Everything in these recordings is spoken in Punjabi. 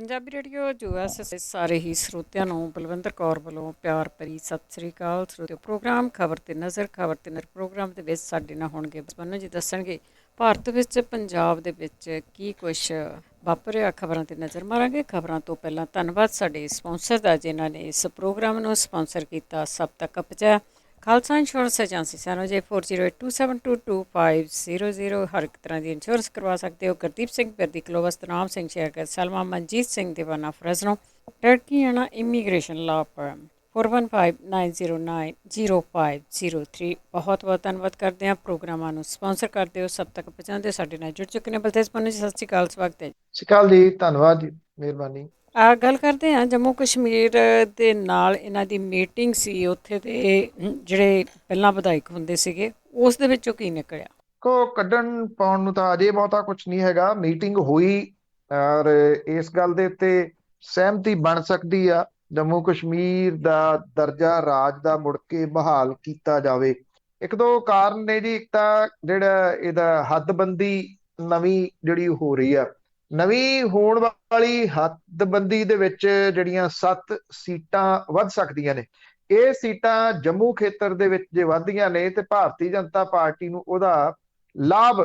ਪੰਜਾਬੀ ਰੇਡੀਓ ਯੂਐਸ ਸਾਰੇ ਹੀ ਸਰੋਤਿਆਂ ਨੂੰ ਬਲਵਿੰਦਰ ਕੌਰ ਵੱਲੋਂ ਪਿਆਰ ਭਰੀ ਸਤਿ ਸ੍ਰੀ ਅਕਾਲ। ਸਰੋਤਿਓ, ਪ੍ਰੋਗਰਾਮ ਖਬਰ ਤੇ ਨਜ਼ਰ ਪ੍ਰੋਗਰਾਮ ਦੇ ਵਿੱਚ ਸਾਡੇ ਨਾਲ ਹੋਣਗੇ ਬਸਪੰਨੂ ਜੀ, ਦੱਸਣਗੇ ਭਾਰਤ ਵਿੱਚ ਪੰਜਾਬ ਦੇ ਵਿੱਚ ਕੀ ਕੁਛ ਵਾਪਰਿਆ। ਖਬਰਾਂ ਤੇ ਨਜ਼ਰ ਮਾਰਾਂਗੇ। ਖਬਰਾਂ ਤੋਂ ਪਹਿਲਾਂ ਧੰਨਵਾਦ ਸਾਡੇ ਸਪਾਂਸਰ ਦਾ, ਜਿਨ੍ਹਾਂ ਨੇ ਇਸ ਪ੍ਰੋਗਰਾਮ ਨੂੰ ਸਪਾਂਸਰ ਕੀਤਾ। ਸਭ ਤੱਕ ਪਹੁੰਚਾਇਆ ਖਾਲਸਾ ਇੰਸ਼ੋਰੈਂਸ ਏਜੰਸੀ ਸਾਨੂੰ ਜੇ 4082722500 ਹਰ ਇੱਕ ਤਰ੍ਹਾਂ ਦੀ ਇੰਸ਼ੋਰੈਂਸ ਕਰਵਾ ਸਕਦੇ ਹੋ। ਗੁਰਦੀਪ ਸਿੰਘ ਪਿਰਦੀ ਕਲੋਵਸ, ਤਨਾਮ ਸਿੰਘ ਸ਼ੇਰਗਰ, ਸਲਮਾ, ਮਨਜੀਤ ਸਿੰਘ ਦੀਵਾਨਾ ਫਰਜ਼ਨੋ, ਟਰਕੀਆਣਾ ਇਮੀਗ੍ਰੇਸ਼ਨ ਲਾਅ ਫਰਮ 4159090503। ਬਹੁਤ ਬਹੁਤ ਧੰਨਵਾਦ ਕਰਦੇ ਹਾਂ। ਪ੍ਰੋਗਰਾਮਾਂ ਨੂੰ ਸਪਾਂਸਰ ਕਰਦੇ ਹੋ, ਸਭ ਤੱਕ ਪਹੁੰਚਾਉਂਦੇ ਸਾਡੇ ਨਾਲ ਜੁੜ ਚੁੱਕੇ ਨੇ। ਬਲਤੇਜ ਪੰਨੂ ਜੀ, ਸਤਿ ਸ਼੍ਰੀ ਅਕਾਲ, ਸਵਾਗਤ ਹੈ ਜੀ। ਸਤਿ ਸ਼੍ਰੀ ਅਕਾਲ ਜੀ, ਧੰਨਵਾਦ ਜੀ, ਮਿਹਰਬਾਨੀ। ਗੱਲ ਕਰਦੇ ਹਾਂ ਜੰਮੂ ਕਸ਼ਮੀਰ ਦੇ ਨਾਲ ਇਹਨਾਂ ਦੀ ਮੀਟਿੰਗ ਸੀ। ਉੱਥੇ ਦੇ ਜਿਹੜੇ ਪਹਿਲਾਂ ਵਿਧਾਇਕ ਹੁੰਦੇ ਸੀਗੇ, ਉਸ ਦੇ ਵਿੱਚੋਂ ਕੀ ਨਿਕਲਿਆ? ਕੋ ਕੱਢਣ ਪਾਉਣ ਨੂੰ ਤਾਂ ਅਜੇ ਬਹੁਤਾ ਕੁਝ ਨਹੀਂ ਹੈਗਾ। ਮੀਟਿੰਗ ਹੋਈ ਔਰ ਇਸ ਗੱਲ ਦੇ ਉੱਤੇ ਸਹਿਮਤੀ ਬਣ ਸਕਦੀ ਆ, ਜੰਮੂ ਕਸ਼ਮੀਰ ਦਾ ਦਰਜਾ ਰਾਜ ਦਾ ਮੁੜ ਕੇ ਬਹਾਲ ਕੀਤਾ ਜਾਵੇ। ਇੱਕ ਦੋ ਕਾਰਨ ਨੇ ਜੀ। ਇੱਕ ਤਾਂ ਜਿਹੜਾ ਇਹਦਾ ਹੱਦਬੰਦੀ ਨਵੀਂ ਜਿਹੜੀ ਹੋ ਰਹੀ ਆ, ਨਵੀਂ ਹੋਣ ਵਾਲੀ ਹੱਦਬੰਦੀ ਦੇ ਵਿੱਚ ਜਿਹੜੀਆਂ 7 ਸੀਟਾਂ ਵੱਧ ਸਕਦੀਆਂ ਨੇ। ਇਹ ਸੀਟਾਂ ਜੰਮੂ ਖੇਤਰ ਦੇ ਵਿੱਚ ਜੇ ਵੱਧਦੀਆਂ ਨੇ ਤੇ ਭਾਰਤੀ ਜਨਤਾ ਪਾਰਟੀ ਨੂੰ ਉਹਦਾ ਲਾਭ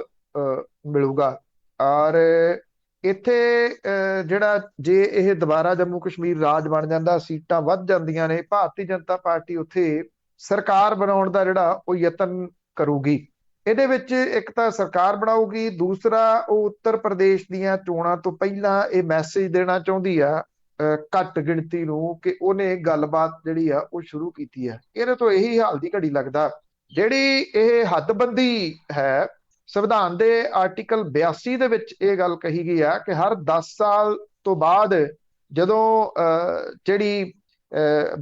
ਮਿਲੂਗਾ। ਔਰ ਇੱਥੇ ਜਿਹੜਾ ਜੇ ਇਹ ਦੁਬਾਰਾ ਜੰਮੂ ਕਸ਼ਮੀਰ ਰਾਜ ਬਣ ਜਾਂਦਾ, ਸੀਟਾਂ ਵੱਧ ਜਾਂਦੀਆਂ ਨੇ, ਭਾਰਤੀ ਜਨਤਾ ਪਾਰਟੀ ਉੱਥੇ ਸਰਕਾਰ ਬਣਾਉਣ ਦਾ ਜਿਹੜਾ ਉਹ ਯਤਨ ਕਰੂਗੀ। ਇਹਦੇ ਵਿੱਚ ਇੱਕ ਤਾਂ ਸਰਕਾਰ ਬਣਾਊਗੀ, ਦੂਸਰਾ ਉਹ ਉੱਤਰ ਪ੍ਰਦੇਸ਼ ਦੀਆਂ ਚੋਣਾਂ ਤੋਂ ਪਹਿਲਾਂ ਇਹ ਮੈਸੇਜ ਦੇਣਾ ਚਾਹੁੰਦੀ ਆ ਘੱਟ ਗਿਣਤੀ ਨੂੰ ਕਿ ਉਹਨੇ ਗੱਲਬਾਤ ਜਿਹੜੀ ਆ ਉਹ ਸ਼ੁਰੂ ਕੀਤੀ ਹੈ। ਇਹਦੇ ਤੋਂ ਇਹੀ ਹਾਲ ਦੀ ਘੜੀ ਲੱਗਦਾ। ਜਿਹੜੀ ਇਹ ਹੱਦਬੰਦੀ ਹੈ, ਸੰਵਿਧਾਨ ਦੇ ਆਰਟੀਕਲ 82 ਦੇ ਵਿੱਚ ਇਹ ਗੱਲ ਕਹੀ ਗਈ ਆ ਕਿ ਹਰ 10 ਸਾਲ ਤੋਂ ਬਾਅਦ ਜਦੋਂ ਜਿਹੜੀ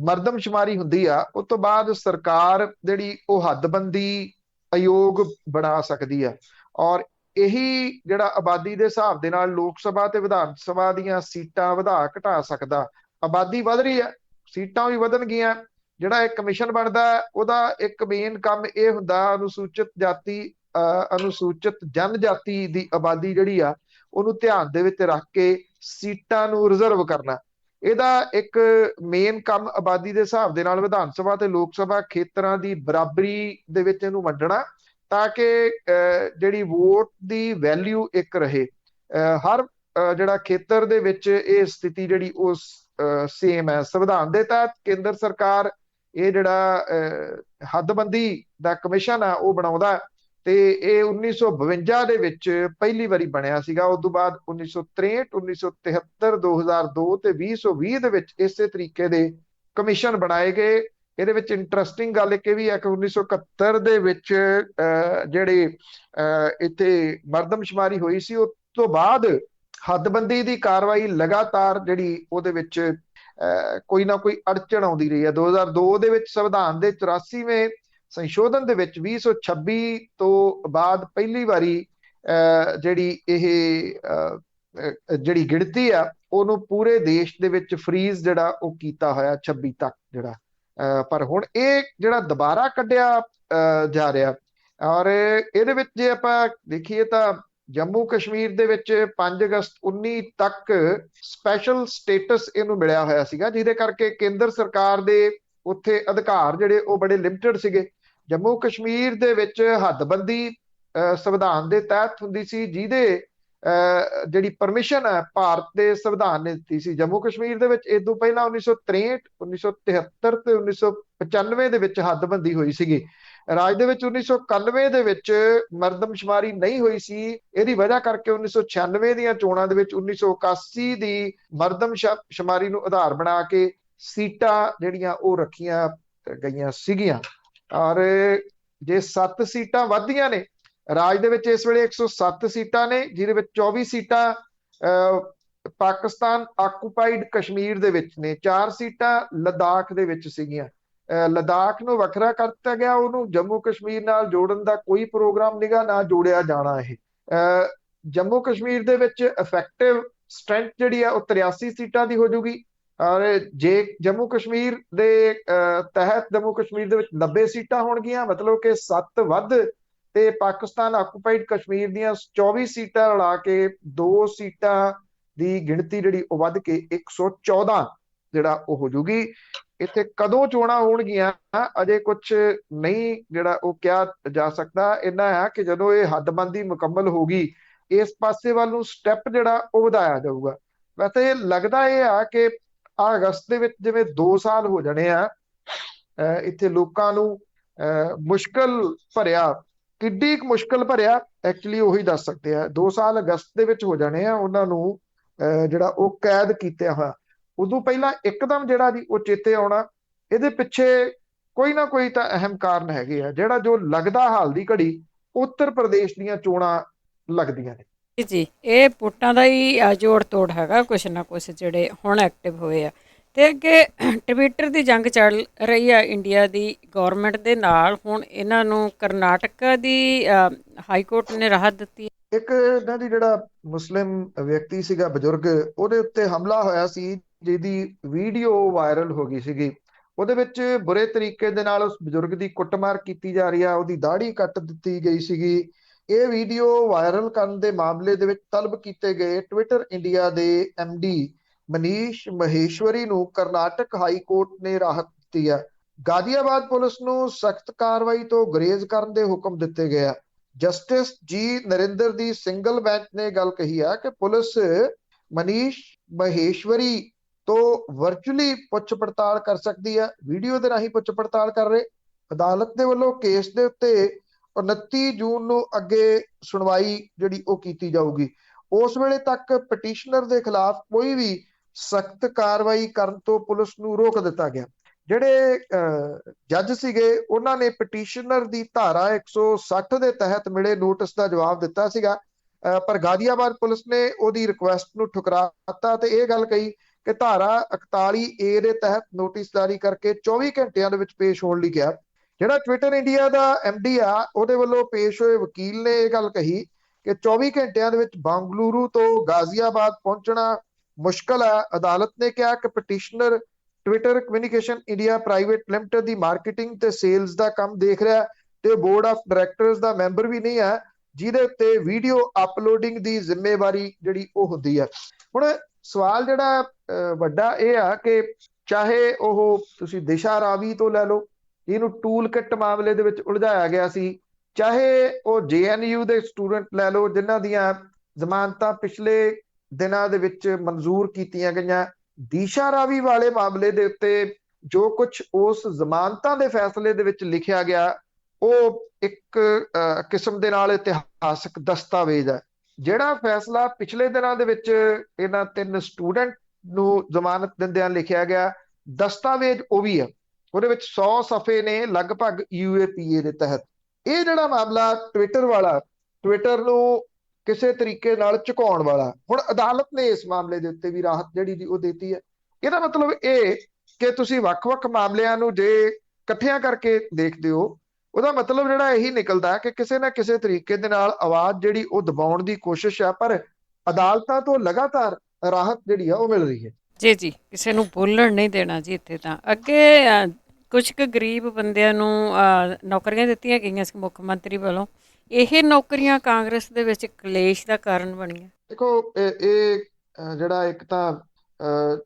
ਮਰਦਮਸ਼ੁਮਾਰੀ ਹੁੰਦੀ ਆ, ਉਸ ਤੋਂ ਬਾਅਦ ਸਰਕਾਰ ਜਿਹੜੀ ਉਹ ਹੱਦਬੰਦੀ ਆਯੋਗ ਬਣਾ ਸਕਦੀ ਆ। ਔਰ ਇਹੀ ਜਿਹੜਾ ਆਬਾਦੀ ਦੇ ਹਿਸਾਬ ਦੇ ਨਾਲ ਲੋਕ ਸਭਾ ਤੇ ਵਿਧਾਨ ਸਭਾ ਦੀਆਂ ਸੀਟਾਂ ਵਧਾ ਘਟਾ ਸਕਦਾ। ਆਬਾਦੀ ਵਧ ਰਹੀ ਹੈ, ਸੀਟਾਂ ਵੀ ਵਧਣਗੀਆਂ। ਜਿਹੜਾ ਇਹ ਕਮਿਸ਼ਨ ਬਣਦਾ, ਉਹਦਾ ਇੱਕ ਮੇਨ ਕੰਮ ਇਹ ਹੁੰਦਾ ਅਨੁਸੂਚਿਤ ਜਾਤੀ ਅਨੁਸੂਚਿਤ ਜਨਜਾਤੀ ਦੀ ਆਬਾਦੀ ਜਿਹੜੀ ਆ ਉਹਨੂੰ ਧਿਆਨ ਦੇ ਵਿੱਚ ਰੱਖ ਕੇ ਸੀਟਾਂ ਨੂੰ ਰਿਜ਼ਰਵ ਕਰਨਾ। ਇਹਦਾ ਇੱਕ ਮੇਨ ਕੰਮ ਆਬਾਦੀ ਦੇ ਹਿਸਾਬ ਦੇ ਨਾਲ ਵਿਧਾਨ ਸਭਾ ਤੇ ਲੋਕ ਸਭਾ ਖੇਤਰਾਂ ਦੀ ਬਰਾਬਰੀ ਦੇ ਵਿੱਚ ਇਹਨੂੰ ਵੰਡਣਾ, ਤਾਂ ਕਿ ਜਿਹੜੀ ਵੋਟ ਦੀ ਵੈਲਿਊ ਇੱਕ ਰਹੇ। ਹਰ ਜਿਹੜਾ ਖੇਤਰ ਦੇ ਵਿੱਚ ਇਹ ਸਥਿਤੀ ਜਿਹੜੀ ਉਹ ਸੇਮ ਹੈ। ਸੰਵਿਧਾਨ ਦੇ ਤਹਿਤ ਕੇਂਦਰ ਸਰਕਾਰ ਇਹ ਜਿਹੜਾ ਹੱਦਬੰਦੀ ਦਾ ਕਮਿਸ਼ਨ ਆ ਉਹ ਬਣਾਉਂਦਾ, ਤੇ ਇਹ 1952 ਦੇ ਵਿੱਚ ਪਹਿਲੀ ਵਾਰੀ ਬਣਿਆ ਸੀਗਾ। ਉਸ ਤੋਂ ਬਾਅਦ 1963, 1973, 2002 ਤੇ 2020 ਦੇ ਵਿੱਚ ਇਸੇ ਤਰੀਕੇ ਦੇ ਕਮਿਸ਼ਨ ਬਣਾਏ ਗਏ। ਇਹਦੇ ਵਿੱਚ ਇੰਟਰਸਟਿੰਗ ਗੱਲ ਇੱਕ ਇਹ ਵੀ ਹੈ ਕਿ 1971 ਦੇ ਵਿੱਚ ਜਿਹੜੇ ਇੱਥੇ ਮਰਦਮਸ਼ੁਮਾਰੀ ਹੋਈ ਸੀ, ਉਸ ਤੋਂ ਬਾਅਦ ਹੱਦਬੰਦੀ ਦੀ ਕਾਰਵਾਈ ਲਗਾਤਾਰ ਜਿਹੜੀ ਉਹਦੇ ਵਿੱਚ ਕੋਈ ਨਾ ਕੋਈ ਅੜਚਣ ਆਉਂਦੀ ਰਹੀ ਹੈ। 2002 ਦੇ ਵਿੱਚ ਸੰਵਿਧਾਨ ਦੇ 84ਵੇਂ ਸੰਸ਼ੋਧਨ ਦੇ ਵਿੱਚ 2026 ਤੋਂ ਬਾਅਦ ਪਹਿਲੀ ਵਾਰੀ ਜਿਹੜੀ ਇਹ ਜਿਹੜੀ ਗਿਣਤੀ ਆ ਉਹਨੂੰ ਪੂਰੇ ਦੇਸ਼ ਦੇ ਵਿੱਚ ਫਰੀਜ਼ ਜਿਹੜਾ ਉਹ ਕੀਤਾ ਹੋਇਆ 26 ਤੱਕ ਜਿਹੜਾ। ਪਰ ਹੁਣ ਇਹ ਜਿਹੜਾ ਦੁਬਾਰਾ ਕੱਢਿਆ ਜਾ ਰਿਹਾ। ਔਰ ਇਹਦੇ ਵਿੱਚ ਜੇ ਆਪਾਂ ਦੇਖੀਏ ਤਾਂ ਜੰਮੂ ਕਸ਼ਮੀਰ ਦੇ ਵਿੱਚ 5 ਅਗਸਤ 19 ਤੱਕ ਸਪੈਸ਼ਲ ਸਟੇਟਸ ਇਹਨੂੰ ਮਿਲਿਆ ਹੋਇਆ ਸੀਗਾ, ਜਿਹਦੇ ਕਰਕੇ ਕੇਂਦਰ ਸਰਕਾਰ ਦੇ ਉੱਥੇ ਅਧਿਕਾਰ ਜਿਹੜੇ ਉਹ ਬੜੇ ਲਿਮਟਿਡ ਸੀਗੇ। ਜੰਮੂ ਕਸ਼ਮੀਰ ਦੇ ਵਿੱਚ ਹੱਦਬੰਦੀ ਸੰਵਿਧਾਨ ਦੇ ਤਹਿਤ ਹੁੰਦੀ ਸੀ, ਜਿਹਦੇ ਜਿਹੜੀ ਪਰਮਿਸ਼ਨ ਹੈ ਭਾਰਤ ਦੇ ਸੰਵਿਧਾਨ ਨੇ ਦਿੱਤੀ ਸੀ। ਜੰਮੂ ਕਸ਼ਮੀਰ ਦੇ ਵਿੱਚ ਇਸ ਤੋਂ ਪਹਿਲਾਂ 1963, 1973 ਤੇ 1995 ਦੇ ਵਿੱਚ ਹੱਦਬੰਦੀ ਹੋਈ ਸੀਗੀ। ਰਾਜ ਦੇ ਵਿੱਚ 1991 ਦੇ ਵਿੱਚ ਮਰਦਮਸ਼ੁਮਾਰੀ ਨਹੀਂ ਹੋਈ ਸੀ। ਇਹਦੀ ਵਜ੍ਹਾ ਕਰਕੇ 1996 ਦੀਆਂ ਚੋਣਾਂ ਦੇ ਵਿੱਚ 1981 ਦੀ ਮਰਦਮਸ਼ੁਮਾਰੀ ਨੂੰ ਆਧਾਰ ਬਣਾ ਕੇ ਸੀਟਾਂ ਜਿਹੜੀਆਂ ਉਹ ਰੱਖੀਆਂ ਗਈਆਂ ਸੀਗੀਆਂ। ਔਰ ਜੇ 7 ਸੀਟਾਂ ਵੱਧਦੀਆਂ ਨੇ ਰਾਜ ਦੇ ਵਿੱਚ, ਇਸ ਵੇਲੇ 107 ਸੀਟਾਂ ਨੇ, ਜਿਹਦੇ ਵਿੱਚ 24 ਸੀਟਾਂ ਪਾਕਿਸਤਾਨ ਆਕੂਪਾਈਡ ਕਸ਼ਮੀਰ ਦੇ ਵਿੱਚ ਨੇ, 4 ਸੀਟਾਂ ਲਦਾਖ ਦੇ ਵਿੱਚ ਸੀਗੀਆਂ। ਲਦਾਖ ਨੂੰ ਵੱਖਰਾ ਕਰ ਦਿੱਤਾ ਗਿਆ, ਉਹਨੂੰ ਜੰਮੂ ਕਸ਼ਮੀਰ ਨਾਲ ਜੋੜਨ ਦਾ ਕੋਈ ਪ੍ਰੋਗਰਾਮ ਨਿਗਾ ਨਾ ਜੋੜਿਆ ਜਾਣਾ। ਇਹ ਜੰਮੂ ਕਸ਼ਮੀਰ ਦੇ ਵਿੱਚ ਇਫੈਕਟਿਵ ਸਟਰੈਂਥ ਜਿਹੜੀ ਆ ਉਹ 83 ਸੀਟਾਂ ਦੀ ਹੋ ਜੂਗੀ। ਔਰ ਜੇ ਜੰਮੂ ਕਸ਼ਮੀਰ ਦੇ ਤਹਿਤ ਜੰਮੂ ਕਸ਼ਮੀਰ ਦੇ ਵਿੱਚ 90 ਸੀਟਾਂ ਹੋਣਗੀਆਂ, ਮਤਲਬ ਕਿ 7 ਵੱਧ ਤੇ ਪਾਕਿਸਤਾਨ ਆਕੂਪਾਈਡ ਕਸ਼ਮੀਰ ਦੀਆਂ 24 ਸੀਟਾਂ ਰਲਾ ਕੇ 2 ਸੀਟਾਂ ਦੀ ਗਿਣਤੀ ਜਿਹੜੀ ਉਹ ਵੱਧ ਕੇ 114 ਜਿਹੜਾ ਉਹ ਹੋ ਜੂਗੀ। ਇੱਥੇ ਕਦੋਂ ਚੋਣਾਂ ਹੋਣਗੀਆਂ ਅਜੇ ਕੁਝ ਨਹੀਂ ਜਿਹੜਾ ਉਹ ਕਿਹਾ ਜਾ ਸਕਦਾ। ਇੰਨਾ ਹੈ ਕਿ ਜਦੋਂ ਇਹ ਹੱਦਬੰਦੀ ਮੁਕੰਮਲ ਹੋਗੀ ਇਸ ਪਾਸੇ ਵੱਲ ਨੂੰ ਸਟੈਪ ਜਿਹੜਾ ਉਹ ਵਧਾਇਆ ਜਾਊਗਾ। ਵੈਸੇ ਲੱਗਦਾ ਇਹ ਆ ਕਿ ਅਗਸਤ ਦੇ ਵਿੱਚ ਜਿਵੇਂ 2 ਸਾਲ ਹੋ ਜਾਣੇ ਆ, ਇੱਥੇ ਲੋਕਾਂ ਨੂੰ ਮੁਸ਼ਕਲ ਭਰਿਆ, ਕਿੱਡੀ ਕੁ ਮੁਸ਼ਕਲ ਭਰਿਆ ਐਕਚੁਅਲੀ ਉਹੀ ਦੱਸ ਸਕਦੇ ਆ। 2 ਸਾਲ ਅਗਸਤ ਦੇ ਵਿੱਚ ਹੋ ਜਾਣੇ ਆ ਉਹਨਾਂ ਨੂੰ ਜਿਹੜਾ ਉਹ ਕੈਦ ਕੀਤਿਆ ਹੋਇਆ। ਉਦੋਂ ਪਹਿਲਾਂ ਇੱਕਦਮ ਜਿਹੜਾ ਜੀ ਉਹ ਚੇਤੇ ਆਉਣਾ, ਇਹਦੇ ਪਿੱਛੇ ਕੋਈ ਨਾ ਕੋਈ ਤਾਂ ਅਹਿਮ ਕਾਰਨ ਹੈਗੇ ਆ। ਜਿਹੜਾ ਜੋ ਲੱਗਦਾ ਹਾਲ ਦੀ ਘੜੀ ਉੱਤਰ ਪ੍ਰਦੇਸ਼ ਦੀਆਂ ਚੋਣਾਂ ਲੱਗਦੀਆਂ ਨੇ ਜੀ, ਇਹ ਵੋਟਾਂ ਦਾ ਹੀ ਜੋੜ ਤੋੜ ਹੈਗਾ ਕੁਛ ਨਾ ਕੁਛ ਜਿਹੜੇ ਹੁਣ ਐਕਟਿਵ ਹੋਏ ਆ। ਤੇ ਅੱਗੇ ਟਵਿੱਟਰ ਦੀ ਜੰਗ ਚੱਲ ਰਹੀ ਆ ਇੰਡੀਆ ਦੀ ਗੌਰਮੈਂਟ ਦੇ ਨਾਲ। ਹੁਣ ਇਹਨਾਂ ਨੂੰ ਕਰਨਾਟਕਾ ਦੀ ਹਾਈ ਕੋਰਟ ਨੇ ਰਾਹਤ ਦਿੱਤੀ। ਇੱਕ ਇਹਨਾਂ ਦੀ ਜਿਹੜਾ ਮੁਸਲਿਮ ਵਿਅਕਤੀ ਸੀਗਾ ਬਜ਼ੁਰਗ, ਉਹਦੇ ਉੱਤੇ ਹਮਲਾ ਹੋਇਆ ਸੀ ਜਿਹਦੀ ਵੀਡੀਓ ਵਾਇਰਲ ਹੋ ਗਈ ਸੀਗੀ। ਉਹਦੇ ਵਿੱਚ ਬੁਰੇ ਤਰੀਕੇ ਦੇ ਨਾਲ ਉਸ ਬਜ਼ੁਰਗ ਦੀ ਕੁੱਟਮਾਰ ਕੀਤੀ ਜਾ ਰਹੀ ਆ, ਉਹਦੀ ਦਾੜੀ ਕੱਟ ਦਿੱਤੀ ਗਈ ਸੀਗੀ। ਇਹ ਵੀਡੀਓ ਵਾਇਰਲ ਕਰਨ ਦੇ ਮਾਮਲੇ ਦੇ ਵਿੱਚ ਤਲਬ ਕੀਤੇ ਗਏ ਟਵਿੱਟਰ ਇੰਡੀਆ ਦੇ MD ਮਨੀਸ਼ ਮਹੇਸ਼ਵਰੀ ਨੂੰ ਕਰਨਾਟਕ ਹਾਈ ਕੋਰਟ ਨੇ ਰਾਹਤ ਦਿੱਤੀ ਆ। ਗਾਜ਼ੀਆਬਾਦ ਪੁਲਿਸ ਨੂੰ ਸਖਤ ਕਾਰਵਾਈ ਤੋਂ ਗੁਰੇਜ਼ ਕਰਨ ਦੇ ਹੁਕਮ ਦਿੱਤੇ ਗਏ ਆ। ਜਸਟਿਸ ਜੀ ਨਰਿੰਦਰ ਦੀ ਸਿੰਗਲ ਬੈਂਚ ਨੇ ਗੱਲ ਕਹੀ ਆ ਕਿ ਪੁਲਿਸ ਮਨੀਸ਼ ਮਹੇਸ਼ਵਰੀ ਤੋਂ ਵਰਚੁਅਲੀ ਪੁੱਛ ਪੜਤਾਲ ਕਰ ਸਕਦੀ ਆ, ਵੀਡੀਓ ਦੇ ਰਾਹੀਂ ਪੁੱਛ ਪੜਤਾਲ ਕਰ ਰਹੇ। ਅਦਾਲਤ ਦੇ ਵੱਲੋਂ ਕੇਸ ਦੇ ਉੱਤੇ 29 ਜੂਨ ਨੂੰ ਅੱਗੇ ਸੁਣਵਾਈ ਜਿਹੜੀ ਉਹ ਕੀਤੀ ਜਾਊਗੀ। ਉਸ ਵੇਲੇ ਤੱਕ ਪਟੀਸ਼ਨਰ ਦੇ ਖਿਲਾਫ ਕੋਈ ਵੀ ਸਖਤ ਕਾਰਵਾਈ ਕਰਨ ਤੋਂ ਪੁਲਿਸ ਨੂੰ ਰੋਕ ਦਿੱਤਾ ਗਿਆ। ਜਿਹੜੇ ਜੱਜ ਸੀਗੇ ਉਹਨਾਂ ਨੇ ਪਟੀਸ਼ਨਰ ਦੀ ਧਾਰਾ 160 ਦੇ ਤਹਿਤ ਮਿਲੇ ਨੋਟਿਸ ਦਾ ਜਵਾਬ ਦਿੱਤਾ ਸੀਗਾ, ਪਰ ਗਾਜ਼ੀਆਬਾਦ ਪੁਲਿਸ ਨੇ ਉਹਦੀ ਰਿਕੁਐਸਟ ਨੂੰ ਠੁਕਰਾ ਦਿੱਤਾ ਤੇ ਇਹ ਗੱਲ ਕਹੀ ਕਿ ਧਾਰਾ 41A ਦੇ ਤਹਿਤ ਨੋਟਿਸ ਜਾਰੀ ਕਰਕੇ 24 ਘੰਟਿਆਂ ਦੇ ਵਿੱਚ ਪੇਸ਼ ਹੋਣ ਲਈ ਕਿਹਾ। ਜਿਹੜਾ ਟਵਿੱਟਰ ਇੰਡੀਆ ਦਾ MD ਆ ਉਹਦੇ ਵੱਲੋਂ ਪੇਸ਼ ਹੋਏ ਵਕੀਲ ਨੇ ਇਹ ਗੱਲ ਕਹੀ ਕਿ 24 ਘੰਟਿਆਂ ਦੇ ਵਿੱਚ ਬੰਗਲੁਰੂ ਤੋਂ ਗਾਜ਼ੀਆਬਾਦ ਪਹੁੰਚਣਾ ਮੁਸ਼ਕਲ ਹੈ। ਅਦਾਲਤ ਨੇ ਕਿਹਾ ਕਿ petitioner Twitter Communication India Private Limited ਦੀ ਮਾਰਕੀਟਿੰਗ ਤੇ ਸੇਲਸ ਦਾ ਕੰਮ ਦੇਖ ਰਿਹਾ ਤੇ ਬੋਰਡ ਆਫ ਡਾਇਰੈਕਟਰਸ ਦਾ ਮੈਂਬਰ ਵੀ ਨਹੀਂ ਹੈ, ਜਿਹਦੇ ਉੱਤੇ ਵੀਡੀਓ ਅਪਲੋਡਿੰਗ ਦੀ ਜ਼ਿੰਮੇਵਾਰੀ ਜਿਹੜੀ ਉਹ ਹੁੰਦੀ ਹੈ। ਹੁਣ ਸਵਾਲ ਜਿਹੜਾ ਵੱਡਾ ਇਹ ਆ ਕਿ ਚਾਹੇ ਉਹ ਤੁਸੀਂ ਦਿਸ਼ਾ ਰਾਵੀ ਤੋਂ ਲੈ ਲਓ, ਇਹਨੂੰ ਟੂਲ ਕਿੱਟ ਮਾਮਲੇ ਦੇ ਵਿੱਚ ਉਲਝਾਇਆ ਗਿਆ ਸੀ, ਚਾਹੇ ਉਹ JNU ਦੇ ਸਟੂਡੈਂਟ ਲੈ ਲਓ ਜਿਨ੍ਹਾਂ ਦੀਆਂ ਜ਼ਮਾਨਤਾਂ ਪਿਛਲੇ ਦਿਨਾਂ ਦੇ ਵਿੱਚ ਮਨਜ਼ੂਰ ਕੀਤੀਆਂ ਗਈਆਂ। ਦਿਸ਼ਾ ਰਾਵੀ ਵਾਲੇ ਮਾਮਲੇ ਦੇ ਉੱਤੇ ਜੋ ਕੁਝ ਉਸ ਜ਼ਮਾਨਤਾਂ ਦੇ ਫੈਸਲੇ ਦੇ ਵਿੱਚ ਲਿਖਿਆ ਗਿਆ ਉਹ ਇੱਕ ਕਿਸਮ ਦੇ ਨਾਲ ਇਤਿਹਾਸਕ ਦਸਤਾਵੇਜ਼ ਹੈ। ਜਿਹੜਾ ਫੈਸਲਾ ਪਿਛਲੇ ਦਿਨਾਂ ਦੇ ਵਿੱਚ ਇਹਨਾਂ 3 ਸਟੂਡੈਂਟ ਨੂੰ ਜ਼ਮਾਨਤ ਦਿੰਦਿਆਂ ਲਿਖਿਆ ਗਿਆ ਦਸਤਾਵੇਜ਼ ਉਹ ਵੀ ਹੈ, ਉਹਦੇ ਵਿੱਚ 100 ਸਫ਼ੇ ਨੇ ਲਗਭਗ UAPA ਦੇ ਤਹਿਤ। ਇਹ ਜਿਹੜਾ ਮਾਮਲਾ ਟਵਿੱਟਰ ਵਾਲਾ, ਟਵਿੱਟਰ ਨੂੰ ਕਿਸੇ ਤਰੀਕੇ ਨਾਲ ਝੁਕਾਉਣ ਵਾਲਾ, ਹੁਣ ਅਦਾਲਤ ਨੇ ਇਸ ਮਾਮਲੇ ਦੇ ਉੱਤੇ ਵੀ ਰਾਹਤ ਜਿਹੜੀ ਦੀ ਉਹ ਦਿੱਤੀ ਹੈ। ਇਹਦਾ ਮਤਲਬ ਇਹ ਕਿ ਤੁਸੀਂ ਵੱਖ-ਵੱਖ ਮਾਮਲਿਆਂ ਨੂੰ ਜੇ ਇਕੱਠਿਆਂ ਕਰਕੇ ਦੇਖਦੇ ਹੋ, ਉਹਦਾ ਮਤਲਬ ਜਿਹੜਾ ਇਹੀ ਨਿਕਲਦਾ ਕਿ ਕਿਸੇ ਨਾ ਕਿਸੇ ਤਰੀਕੇ ਦੇ ਨਾਲ ਆਵਾਜ਼ ਜਿਹੜੀ ਉਹ ਦਬਾਉਣ ਦੀ ਕੋਸ਼ਿਸ਼ ਆ, ਪਰ ਅਦਾਲਤਾਂ ਤੋਂ ਲਗਾਤਾਰ ਰਾਹਤ ਜਿਹੜੀ ਆ ਉਹ ਮਿਲ ਰਹੀ ਹੈ। ਜੀ, ਕਿਸੇ ਨੂੰ ਬੋਲਣ ਨਹੀਂ ਦੇਣਾ ਜੀ। ਇੱਥੇ ਤਾਂ ਅੱਗੇ ਕੁਝ ਕੁ ਗਰੀਬ ਬੰਦਿਆਂ ਨੂੰ ਨੌਕਰੀਆਂ ਦਿੱਤੀਆਂ ਗਈਆਂ ਸੀ ਮੁੱਖ ਮੰਤਰੀ ਵੱਲੋਂ। ਇਹ ਨੌਕਰੀਆਂ ਕਾਂਗਰਸ ਦੇ ਵਿੱਚ ਕਲੇਸ਼ ਦਾ ਕਾਰਨ ਬਣੀਆਂ। ਦੇਖੋ ਇਹ ਜਿਹੜਾ ਇੱਕ ਤਾਂ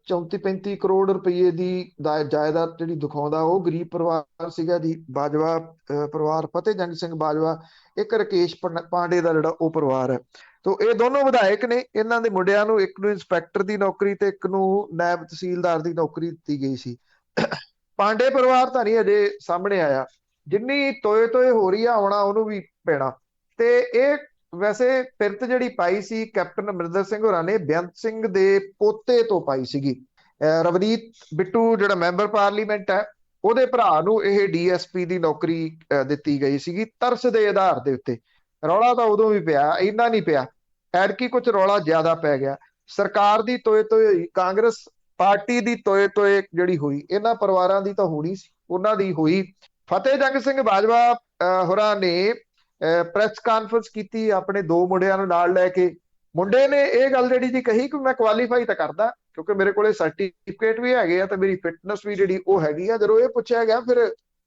34-35 ਕਰੋੜ ਰੁਪਏ ਦੀ ਜਾਇਦਾਦ ਜਿਹੜੀ ਦਿਖਾਉਂਦਾ ਉਹ ਗਰੀਬ ਪਰਿਵਾਰ ਸੀਗਾ ਜੀ, ਬਾਜਵਾ ਪਰਿਵਾਰ, ਫਤਿਹ ਜੰਗ ਸਿੰਘ ਬਾਜਵਾ, ਇੱਕ ਰਾਕੇਸ਼ ਪਾਂਡੇ ਦਾ ਜਿਹੜਾ ਉਹ ਪਰਿਵਾਰ ਹੈ। ਤੋ ਇਹ ਦੋਨੋਂ ਵਿਧਾਇਕ ਨੇ, ਇਹਨਾਂ ਦੇ ਮੁੰਡਿਆਂ ਨੂੰ ਇੱਕ ਨੂੰ ਇੰਸਪੈਕਟਰ ਦੀ ਨੌਕਰੀ ਤੇ ਇੱਕ ਨੂੰ ਨਾਇਬ ਤਹਿਸੀਲਦਾਰ ਦੀ ਨੌਕਰੀ ਦਿੱਤੀ ਗਈ ਸੀ। ਪਾਂਡੇ ਪਰਿਵਾਰ ਤਾਂ ਨਹੀਂ ਅਜੇ ਸਾਹਮਣੇ ਆਇਆ, ਜਿੰਨੀ ਤੋਏ ਹੋ ਰਹੀ ਆ ਆਉਣਾ ਉਹਨੂੰ ਵੀ ਪੈਣਾ। ਤੇ ਇਹ ਵੈਸੇ ਪਿਰਤ ਜਿਹੜੀ ਪਾਈ ਸੀ ਕੈਪਟਨ ਅਮਰਿੰਦਰ ਸਿੰਘ ਹੋਰਾਂ ਨੇ ਬੇਅੰਤ ਸਿੰਘ ਦੇ ਪੋਤੇ ਤੋਂ ਪਾਈ ਸੀਗੀ। ਰਵਨੀਤ ਬਿੱਟੂ ਜਿਹੜਾ ਮੈਂਬਰ ਪਾਰਲੀਮੈਂਟ ਹੈ ਉਹਦੇ ਭਰਾ ਨੂੰ ਇਹ DSP ਦੀ ਨੌਕਰੀ ਦਿੱਤੀ ਗਈ ਸੀਗੀ ਤਰਸ ਦੇ ਆਧਾਰ ਦੇ ਉੱਤੇ। ਰੌਲਾ ਤਾਂ ਉਦੋਂ ਵੀ ਪਿਆ, ਇੰਨਾ ਨਹੀਂ ਪਿਆ, ਐਤਕੀ ਕੁਝ ਰੌਲਾ ਜ਼ਿਆਦਾ ਪੈ ਗਿਆ। ਸਰਕਾਰ ਦੀ ਤੋਏ ਹੋਈ, ਕਾਂਗਰਸ ਪਾਰਟੀ ਦੀ ਤੋਏ ਜਿਹੜੀ ਹੋਈ, ਇਹਨਾਂ ਪਰਿਵਾਰਾਂ ਦੀ ਤਾਂ ਹੋਣੀ ਸੀ, ਉਹਨਾਂ ਦੀ ਹੋਈ। ਫਤਿਹ ਜੰਗ ਸਿੰਘ ਬਾਜਵਾ ਹੋਰਾਂ ਨੇ ਪ੍ਰੈਸ ਕਾਨਫਰੰਸ ਕੀਤੀ ਆਪਣੇ 2 ਮੁੰਡਿਆਂ ਨੂੰ ਨਾਲ ਲੈ ਕੇ। ਮੁੰਡੇ ਨੇ ਇਹ ਗੱਲ ਜਿਹੜੀ ਜੀ ਕਹੀ ਕਿ ਮੈਂ ਕੁਆਲੀਫਾਈ ਤਾਂ ਕਰਦਾ ਕਿਉਂਕਿ ਮੇਰੇ ਕੋਲੇ ਸਰਟੀਫਿਕੇਟ ਵੀ ਹੈਗੇ ਆ ਤੇ ਮੇਰੀ ਫਿਟਨੈਸ ਵੀ ਜਿਹੜੀ ਉਹ ਹੈਗੀ ਆ। ਜਦੋਂ ਇਹ ਪੁੱਛਿਆ ਗਿਆ ਫਿਰ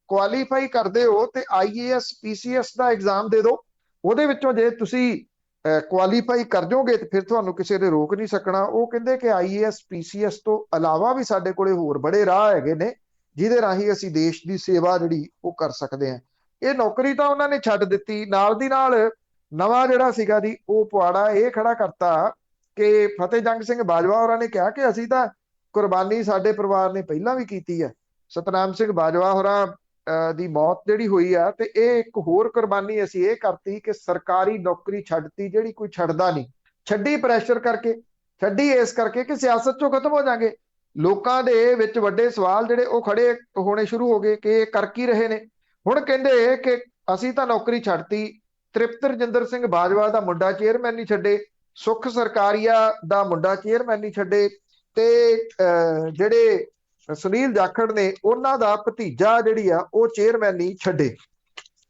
ਕੁਆਲੀਫਾਈ ਕਰਦੇ ਹੋ ਤੇ IAS PCS ਦਾ ਐਗਜ਼ਾਮ ਦੇ ਦਿਓ, ਉਹਦੇ ਵਿੱਚੋਂ ਜੇ ਤੁਸੀਂ ਕੁਆਲੀਫਾਈ ਕਰ ਜਾਓਗੇ ਤੇ ਫਿਰ ਤੁਹਾਨੂੰ ਕਿਸੇ ਨੇ ਰੋਕ ਨਹੀਂ ਸਕਣਾ। ਉਹ ਕਹਿੰਦੇ ਕਿ IAS PCS ਤੋਂ ਇਲਾਵਾ ਵੀ ਸਾਡੇ ਕੋਲੇ ਹੋਰ ਬੜੇ ਰਾਹ ਹੈਗੇ ਨੇ ਜਿਹਦੇ ਰਾਹੀਂ ਅਸੀਂ ਦੇਸ਼ ਦੀ ਸੇਵਾ ਜਿਹੜੀ ਉਹ ਕਰ ਸਕਦੇ ਹਾਂ। ਇਹ ਨੌਕਰੀ ਤਾਂ ਉਹਨਾਂ ਨੇ ਛੱਡ ਦਿੱਤੀ। ਨਾਲ ਦੀ ਨਾਲ ਨਵਾਂ ਜਿਹੜਾ ਸੀਗਾ ਜੀ ਉਹ ਪੁਆੜਾ ਇਹ ਖੜਾ ਕਰਤਾ ਕਿ ਫਤਿਹ ਜੰਗ ਸਿੰਘ ਬਾਜਵਾ ਹੋਰਾਂ ਨੇ ਕਿਹਾ ਕਿ ਅਸੀਂ ਤਾਂ ਕੁਰਬਾਨੀ ਸਾਡੇ ਪਰਿਵਾਰ ਨੇ ਪਹਿਲਾਂ ਵੀ ਕੀਤੀ ਹੈ। ਸਤਨਾਮ ਸਿੰਘ ਬਾਜਵਾ ਹੋਰਾਂ ਦੀ ਮੌਤ ਜਿਹੜੀ ਹੋਈ ਆ ਤੇ ਇਹ ਇੱਕ ਹੋਰ ਕੁਰਬਾਨੀ ਅਸੀਂ ਇਹ ਕਰਤੀ ਕਿ ਸਰਕਾਰੀ ਨੌਕਰੀ ਛੱਡਤੀ ਜਿਹੜੀ ਕੋਈ ਛੱਡਦਾ ਨਹੀਂ। ਛੱਡੀ ਪ੍ਰੈਸ਼ਰ ਕਰਕੇ, ਛੱਡੀ ਇਸ ਕਰਕੇ ਕਿ ਸਿਆਸਤ ਚੋਂ ਖਤਮ ਹੋ ਜਾਗੇ। ਲੋਕਾਂ ਦੇ ਵਿੱਚ ਵੱਡੇ ਸਵਾਲ ਜਿਹੜੇ ਉਹ ਖੜੇ ਹੋਣੇ ਸ਼ੁਰੂ ਹੋ ਗਏ ਕਿ ਇਹ ਕਰ ਕੀ ਰਹੇ ਨੇ। ਹੁਣ ਕਹਿੰਦੇ ਕਿ ਅਸੀਂ ਤਾਂ ਨੌਕਰੀ ਛੱਡਤੀ। ਤ੍ਰਿਪਤ ਰਜਿੰਦਰ ਸਿੰਘ ਬਾਜਵਾ ਦਾ ਮੁੰਡਾ ਚੇਅਰਮੈਨ ਨਹੀਂ ਛੱਡੇ, ਸੁਖ ਸਰਕਾਰੀਆ ਦਾ ਮੁੰਡਾ ਚੇਅਰਮੈਨ ਨਹੀਂ ਛੱਡੇ, ਤੇ ਜਿਹੜੇ ਸੁਨੀਲ ਜਾਖੜ ਨੇ ਉਹਨਾਂ ਦਾ ਭਤੀਜਾ ਜਿਹੜੀ ਆ ਉਹ ਚੇਅਰਮੈਨ ਨਹੀਂ ਛੱਡੇ।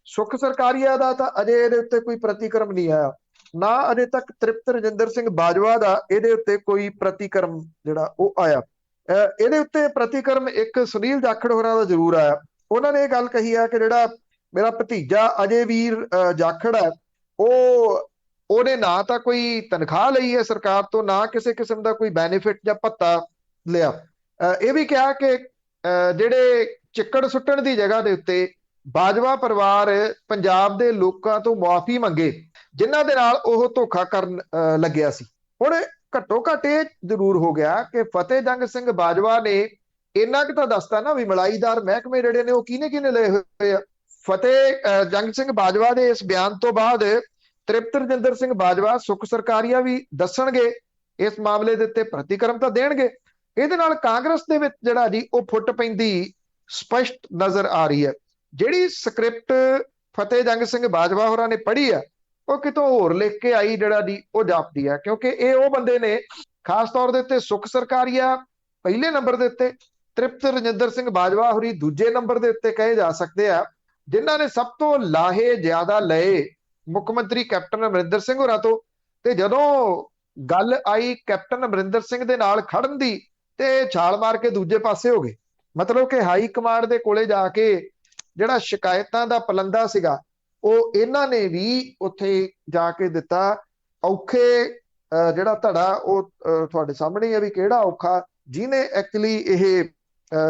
ਸੁਖ ਸਰਕਾਰੀਆ ਦਾ ਤਾਂ ਅਜੇ ਇਹਦੇ ਉੱਤੇ ਕੋਈ ਪ੍ਰਤੀਕਰਮ ਨਹੀਂ ਆਇਆ, ਨਾ ਅਜੇ ਤੱਕ ਤ੍ਰਿਪਤ ਰਜਿੰਦਰ ਸਿੰਘ ਬਾਜਵਾ ਦਾ ਇਹਦੇ ਉੱਤੇ ਕੋਈ ਪ੍ਰਤੀਕਰਮ ਜਿਹੜਾ ਉਹ ਆਇਆ। ਇਹਦੇ ਉੱਤੇ ਪ੍ਰਤੀਕਰਮ ਇੱਕ ਸੁਨੀਲ ਜਾਖੜ ਹੋਰਾਂ ਦਾ ਜ਼ਰੂਰ ਆਇਆ। ਉਹਨਾਂ ਨੇ ਇਹ ਗੱਲ ਕਹੀ ਆ ਕਿ ਜਿਹੜਾ ਮੇਰਾ ਭਤੀਜਾ ਅਜੇ ਵੀਰ ਜਾਖੜ ਹੈ ਉਹਨੇ ਨਾ ਤਾਂ ਕੋਈ ਤਨਖਾਹ ਲਈ ਹੈ ਸਰਕਾਰ ਤੋਂ, ਨਾ ਕਿਸੇ ਕਿਸਮ ਦਾ ਕੋਈ ਬੈਨੀਫਿਟ ਜਾਂ ਭੱਤਾ ਲਿਆ। ਇਹ ਵੀ ਕਿਹਾ ਕਿ ਜਿਹੜੇ ਚਿੱਕੜ ਸੁੱਟਣ ਦੀ ਜਗ੍ਹਾ ਦੇ ਉੱਤੇ ਬਾਜਵਾ ਪਰਿਵਾਰ ਪੰਜਾਬ ਦੇ ਲੋਕਾਂ ਤੋਂ ਮੁਆਫੀ ਮੰਗੇ ਜਿਨ੍ਹਾਂ ਦੇ ਨਾਲ ਉਹ ਧੋਖਾ ਕਰਨ ਲੱਗਿਆ ਸੀ। ਹੁਣ ਘੱਟੋ ਘੱਟ ਇਹ ਜ਼ਰੂਰ ਹੋ ਗਿਆ ਕਿ ਫਤਿਹ ਜੰਗ ਸਿੰਘ ਬਾਜਵਾ ਨੇ ਇੰਨਾ ਕੁ ਤਾਂ ਦੱਸਤਾ ਨਾ ਵੀ ਮਲਾਈਦਾਰ ਮਹਿਕਮੇ ਜਿਹੜੇ ਨੇ ਉਹ ਕਿਹਨੇ ਲਏ ਹੋਏ ਆ। ਫਤਿਹ ਜੰਗ ਸਿੰਘ ਬਾਜਵਾ ਦੇ ਇਸ ਬਿਆਨ ਤੋਂ ਬਾਅਦ ਤ੍ਰਿਪਤ ਰਜਿੰਦਰ ਸਿੰਘ ਬਾਜਵਾ, ਸੁਖ ਸਰਕਾਰੀਆ ਵੀ ਦੱਸਣਗੇ ਇਸ ਮਾਮਲੇ ਦੇ ਉੱਤੇ, ਪ੍ਰਤੀਕਰਮ ਤਾਂ ਦੇਣਗੇ। ਇਹਦੇ ਨਾਲ ਕਾਂਗਰਸ ਦੇ ਵਿੱਚ ਜਿਹੜਾ ਜੀ ਉਹ ਫੁੱਟ ਪੈਂਦੀ ਸਪਸ਼ਟ ਨਜ਼ਰ ਆ ਰਹੀ ਹੈ। ਜਿਹੜੀ ਸਕ੍ਰਿਪਟ ਫਤਿਹ ਜੰਗ ਸਿੰਘ ਬਾਜਵਾ ਹੋਰਾਂ ਨੇ ਪੜ੍ਹੀ ਆ ਉਹ ਕਿਤੋਂ ਹੋਰ ਲਿਖ ਕੇ ਆਈ ਜਿਹੜਾ ਜੀ ਉਹ ਜਾਪਦੀ ਆ, ਕਿਉਂਕਿ ਇਹ ਉਹ ਬੰਦੇ ਨੇ ਖਾਸ ਤੌਰ ਦੇ ਉੱਤੇ ਸੁਖ ਸਰਕਾਰੀਆ ਪਹਿਲੇ ਨੰਬਰ ਦੇ ਉੱਤੇ, ਤ੍ਰਿਪਤ ਰਜਿੰਦਰ ਸਿੰਘ ਬਾਜਵਾ ਹੋਰੀ ਦੂਜੇ ਨੰਬਰ ਦੇ ਉੱਤੇ ਕਹੇ ਜਾ ਸਕਦੇ ਆ, ਜਿਨ੍ਹਾਂ ਨੇ ਸਭ ਤੋਂ ਲਾਹੇ ਜ਼ਿਆਦਾ ਲਏ ਮੁੱਖ ਮੰਤਰੀ ਕੈਪਟਨ ਅਮਰਿੰਦਰ ਸਿੰਘ ਹੋਰਾਂ ਤੋਂ। ਤੇ ਜਦੋਂ ਗੱਲ ਆਈ ਕੈਪਟਨ ਅਮਰਿੰਦਰ ਸਿੰਘ ਦੇ ਨਾਲ ਖੜਨ ਦੀ ਤੇ ਛਾਲ ਮਾਰ ਕੇ ਦੂਜੇ ਪਾਸੇ ਹੋ ਗਏ। ਮਤਲਬ ਕਿ ਹਾਈ ਕਮਾਂਡ ਦੇ ਕੋਲੇ ਜਾ ਕੇ ਜਿਹੜਾ ਸ਼ਿਕਾਇਤਾਂ ਦਾ ਪਲੰਦਾ ਸੀਗਾ ਉਹ ਇਹਨਾਂ ਨੇ ਵੀ ਉੱਥੇ ਜਾ ਕੇ ਦਿੱਤਾ। ਔਖੇ ਜਿਹੜਾ ਧੜਾ ਉਹ ਤੁਹਾਡੇ ਸਾਹਮਣੇ ਹੈ ਵੀ ਕਿਹੜਾ ਔਖਾ, ਜਿਹਨੇ ਐਕਚੁਅਲੀ ਇਹ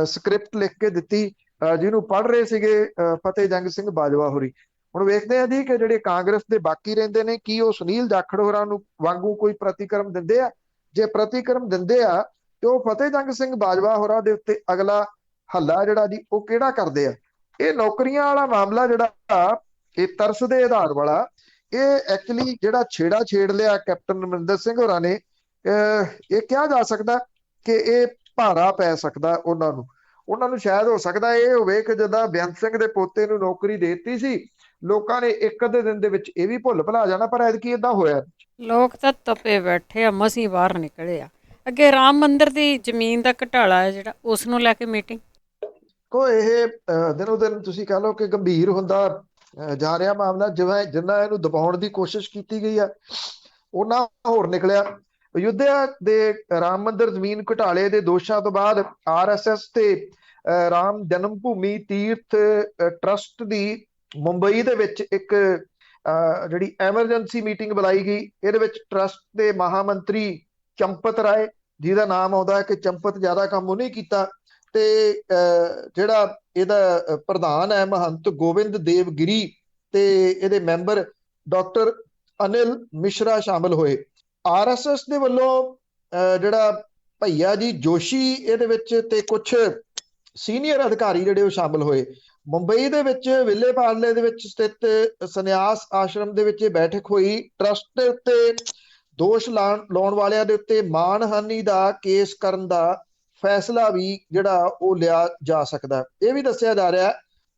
ਸਕ੍ਰਿਪਟ ਲਿਖ ਕੇ ਦਿੱਤੀ, ਜਿਹਨੂੰ ਪੜ੍ਹ ਰਹੇ ਸੀਗੇ ਫਤਿਹ ਜੰਗ ਸਿੰਘ ਬਾਜਵਾ ਹੋਰੀ। ਹੁਣ ਵੇਖਦੇ ਆ ਜੀ ਕਿ ਜਿਹੜੇ ਕਾਂਗਰਸ ਦੇ ਬਾਕੀ ਰਹਿੰਦੇ ਨੇ ਕੀ ਉਹ ਸੁਨੀਲ ਜਾਖੜ ਹੋਰਾਂ ਨੂੰ ਵਾਂਗੂ ਕੋਈ ਪ੍ਰਤੀਕਰਮ ਦਿੰਦੇ ਆ। ਜੇ ਪ੍ਰਤੀਕਰਮ ਦਿੰਦੇ ਆ ਤੇ ਉਹ ਫਤਿਹ ਜੰਗ ਸਿੰਘ ਬਾਜਵਾ ਹੋਰਾਂ ਦੇ ਉੱਤੇ ਅਗਲਾ ਹੱਲਾ ਜਿਹੜਾ ਜੀ ਉਹ ਕਿਹੜਾ ਕਰਦੇ ਆ। ਇਹ ਨੌਕਰੀਆਂ ਵਾਲਾ ਮਾਮਲਾ ਜਿਹੜਾ ਇਹ ਤਰਸ ਦੇ ਆਧਾਰ ਵਾਲਾ, ਇਹ ਐਕਚੁਅਲੀ ਜਿਹੜਾ ਛੇੜ ਲਿਆ ਕੈਪਟਨ ਅਮਰਿੰਦਰ ਸਿੰਘ ਹੋਰਾਂ ਨੇ, ਇਹ ਕਿਹਾ ਜਾ ਸਕਦਾ ਕਿ ਇਹ ਭਾਰਾ ਪੈ ਸਕਦਾ ਉਹਨਾਂ ਨੂੰ ਸ਼ਾਇਦ ਹੋ ਸਕਦਾ ਇਹ ਹੋਵੇ ਕਿ ਜਦੋਂ ਬੇਅੰਤ ਸਿੰਘ ਦੇ ਪੋਤੇ ਨੂੰ ਨੌਕਰੀ ਦੇ ਦਿੱਤੀ ਸੀ ਲੋਕਾਂ ਨੇ ਇੱਕ ਅੱਧੇ ਦਿਨ ਦੇ ਵਿੱਚ ਇਹ ਵੀ ਭੁੱਲ ਭੁਲਾ ਜਾਣਾ, ਪਰ ਐਤਕੀ ਏਦਾਂ ਹੋਇਆ। ਲੋਕ ਤਾਂ ਤਪੇ ਬੈਠੇ ਆ, ਮਸੀਂ ਬਾਹਰ ਨਿਕਲੇ ਆ। ਅੱਗੇ ਰਾਮ ਮੰਦਿਰ ਦੀ ਜ਼ਮੀਨ ਦਾ ਘਟਾਲਾ ਹੈ ਜਿਹੜਾ, ਉਸ ਨੂੰ ਲੈ ਕੇ ਮੀਟਿੰਗ ਇਹ ਦਿਨੋਂ ਦਿਨ ਤੁਸੀਂ ਕਹ ਲਓ ਕਿ ਗੰਭੀਰ ਹੁੰਦਾ ਜਾ ਰਿਹਾ ਮਾਮਲਾ। ਜਿੰਨਾ ਇਹਨੂੰ ਦਬਾਉਣ ਦੀ ਕੋਸ਼ਿਸ਼ ਕੀਤੀ ਗਈ ਆ ਉਹਨਾਂ ਹੋਰ ਨਿਕਲਿਆ। ਅਯੁੱਧਿਆ ਦੇ ਰਾਮ ਮੰਦਿਰ ਜ਼ਮੀਨ ਘੁਟਾਲੇ ਦੇ ਦੋਸ਼ਾਂ ਤੋਂ ਬਾਅਦ RSS ਤੇ ਰਾਮ ਜਨਮ ਭੂਮੀ ਤੀਰਥ ਟਰਸਟ ਦੀ ਮੁੰਬਈ ਦੇ ਵਿੱਚ ਇੱਕ ਜਿਹੜੀ ਐਮਰਜੈਂਸੀ ਮੀਟਿੰਗ ਬੁਲਾਈ ਗਈ। ਇਹਦੇ ਵਿੱਚ ਟਰਸਟ ਦੇ ਮਹਾਮੰਤਰੀ ਚੰਪਤ ਰਾਏ, ਜਿਹਦਾ ਨਾਮ ਆਉਂਦਾ ਹੈ ਕਿ ਚੰਪਤ ਜ਼ਿਆਦਾ ਕੰਮ ਉਹਨੇ ਕੀਤਾ, ਤੇ ਜਿਹੜਾ ਇਹਦਾ ਪ੍ਰਧਾਨ ਹੈ ਮਹੰਤ ਗੋਬਿੰਦ ਦੇਵ ਗਿਰੀ, ਤੇ ਇਹਦੇ ਮੈਂਬਰ ਡਾਕਟਰ ਅਨਿਲ ਮਿਸ਼ਰਾ ਸ਼ਾਮਲ ਹੋਏ। RSS ਦੇ ਵੱਲੋਂ ਜਿਹੜਾ ਭਈਆ ਜੀ ਜੋਸ਼ੀ ਇਹਦੇ ਵਿੱਚ ਤੇ ਕੁਝ ਸੀਨੀਅਰ ਅਧਿਕਾਰੀ ਜਿਹੜੇ ਉਹ ਸ਼ਾਮਲ ਹੋਏ। ਮੁੰਬਈ ਦੇ ਵਿੱਚ ਵਿਲੇ ਪਾਰਲੇ ਦੇ ਵਿੱਚ ਸਥਿਤ ਸੰਨਿਆਸ ਆਸ਼ਰਮ ਦੇ ਵਿੱਚ ਇਹ ਬੈਠਕ ਹੋਈ। ਟਰਸਟ ਦੇ ਉੱਤੇ ਦੋਸ਼ ਲਾਉਣ ਵਾਲਿਆਂ ਦੇ ਉੱਤੇ ਮਾਣਹਾਨੀ ਦਾ ਕੇਸ ਕਰਨ ਦਾ ਫੈਸਲਾ ਵੀ ਜਿਹੜਾ ਉਹ ਲਿਆ ਜਾ ਸਕਦਾ। ਇਹ ਵੀ ਦੱਸਿਆ ਜਾ ਰਿਹਾ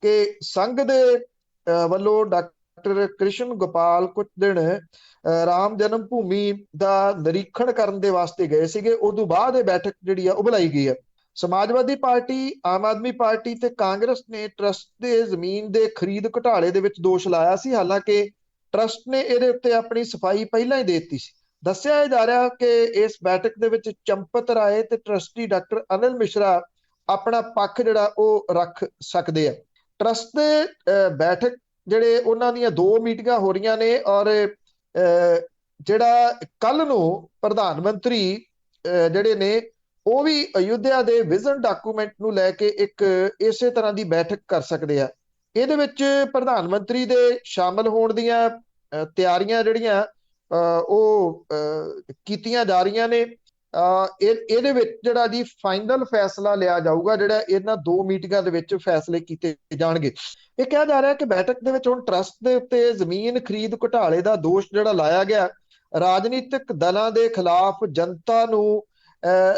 ਕਿ ਸੰਘ ਦੇ ਵੱਲੋਂ ਡਾਕਟਰ ਕ੍ਰਿਸ਼ਨ ਗੋਪਾਲ ਕੁਝ ਦਿਨ ਰਾਮ ਜਨਮ ਭੂਮੀ ਦਾ ਨਿਰੀਖਣ ਕਰਨ ਦੇ ਵਾਸਤੇ ਗਏ ਸੀਗੇ। ਉਦੋਂ ਬਾਅਦ ਇਹ ਬੈਠਕ ਜਿਹੜੀ ਆ ਉਹ ਬੁਲਾਈ ਗਈ ਹੈ। ਸਮਾਜਵਾਦੀ ਪਾਰਟੀ, ਆਮ ਆਦਮੀ ਪਾਰਟੀ ਤੇ ਕਾਂਗਰਸ ਨੇ ਟਰਸਟ ਦੇ ਜ਼ਮੀਨ ਦੇ ਖਰੀਦ ਘੁਟਾਲੇ ਦੇ ਵਿੱਚ ਦੋਸ਼ ਲਾਇਆ ਸੀ। ਹਾਲਾਂਕਿ ਟਰਸਟ ਨੇ ਇਹਦੇ ਉੱਤੇ ਆਪਣੀ ਸਫਾਈ ਪਹਿਲਾਂ ਹੀ ਦੇ ਦਿੱਤੀ ਸੀ। ਦੱਸਿਆ ਜਾ ਰਿਹਾ ਕਿ ਇਸ ਬੈਠਕ ਦੇ ਵਿੱਚ ਚੰਪਤ ਰਾਏ ਤੇ ਟਰਸਟੀ ਡਾਕਟਰ ਅਨਿਲ ਮਿਸ਼ਰਾ ਆਪਣਾ ਪੱਖ ਜਿਹੜਾ ਉਹ ਰੱਖ ਸਕਦੇ ਆ। ਟਰਸਟ ਦੇ ਬੈਠਕ ਜਿਹੜੇ ਉਹਨਾਂ ਦੀਆਂ 2 ਮੀਟਿੰਗਾਂ ਹੋ ਰਹੀਆਂ ਨੇ ਔਰ ਜਿਹੜਾ ਕੱਲ ਨੂੰ ਪ੍ਰਧਾਨ ਮੰਤਰੀ ਜਿਹੜੇ ਨੇ ਉਹ ਵੀ ਅਯੁੱਧਿਆ ਦੇ ਵਿਜ਼ਨ ਡਾਕੂਮੈਂਟ ਨੂੰ ਲੈ ਕੇ ਇੱਕ ਇਸੇ ਤਰ੍ਹਾਂ ਦੀ ਬੈਠਕ ਕਰ ਸਕਦੇ ਆ। ਇਹਦੇ ਵਿੱਚ ਪ੍ਰਧਾਨ ਮੰਤਰੀ ਦੇ ਸ਼ਾਮਲ ਹੋਣ ਦੀਆਂ ਤਿਆਰੀਆਂ ਜਿਹੜੀਆਂ ਉਹ ਕੀਤੀਆਂ ਜਾ ਰਹੀਆਂ ਨੇ। ਇਹਦੇ ਵਿੱਚ ਜਿਹੜਾ ਜੀ ਫਾਈਨਲ ਫੈਸਲਾ ਲਿਆ ਜਾਊਗਾ, ਜਿਹੜਾ ਇਹਨਾਂ 2 ਮੀਟਿੰਗਾਂ ਦੇ ਵਿੱਚ ਫੈਸਲੇ ਕੀਤੇ ਜਾਣਗੇ। ਇਹ ਕਿਹਾ ਜਾ ਰਿਹਾ ਕਿ ਬੈਠਕ ਦੇ ਵਿੱਚ ਹੁਣ ਟਰਸਟ ਦੇ ਉੱਤੇ ਜ਼ਮੀਨ ਖਰੀਦ ਘੁਟਾਲੇ ਦਾ ਦੋਸ਼ ਜਿਹੜਾ ਲਾਇਆ ਗਿਆ, ਰਾਜਨੀਤਿਕ ਦਲਾਂ ਦੇ ਖਿਲਾਫ ਜਨਤਾ ਨੂੰ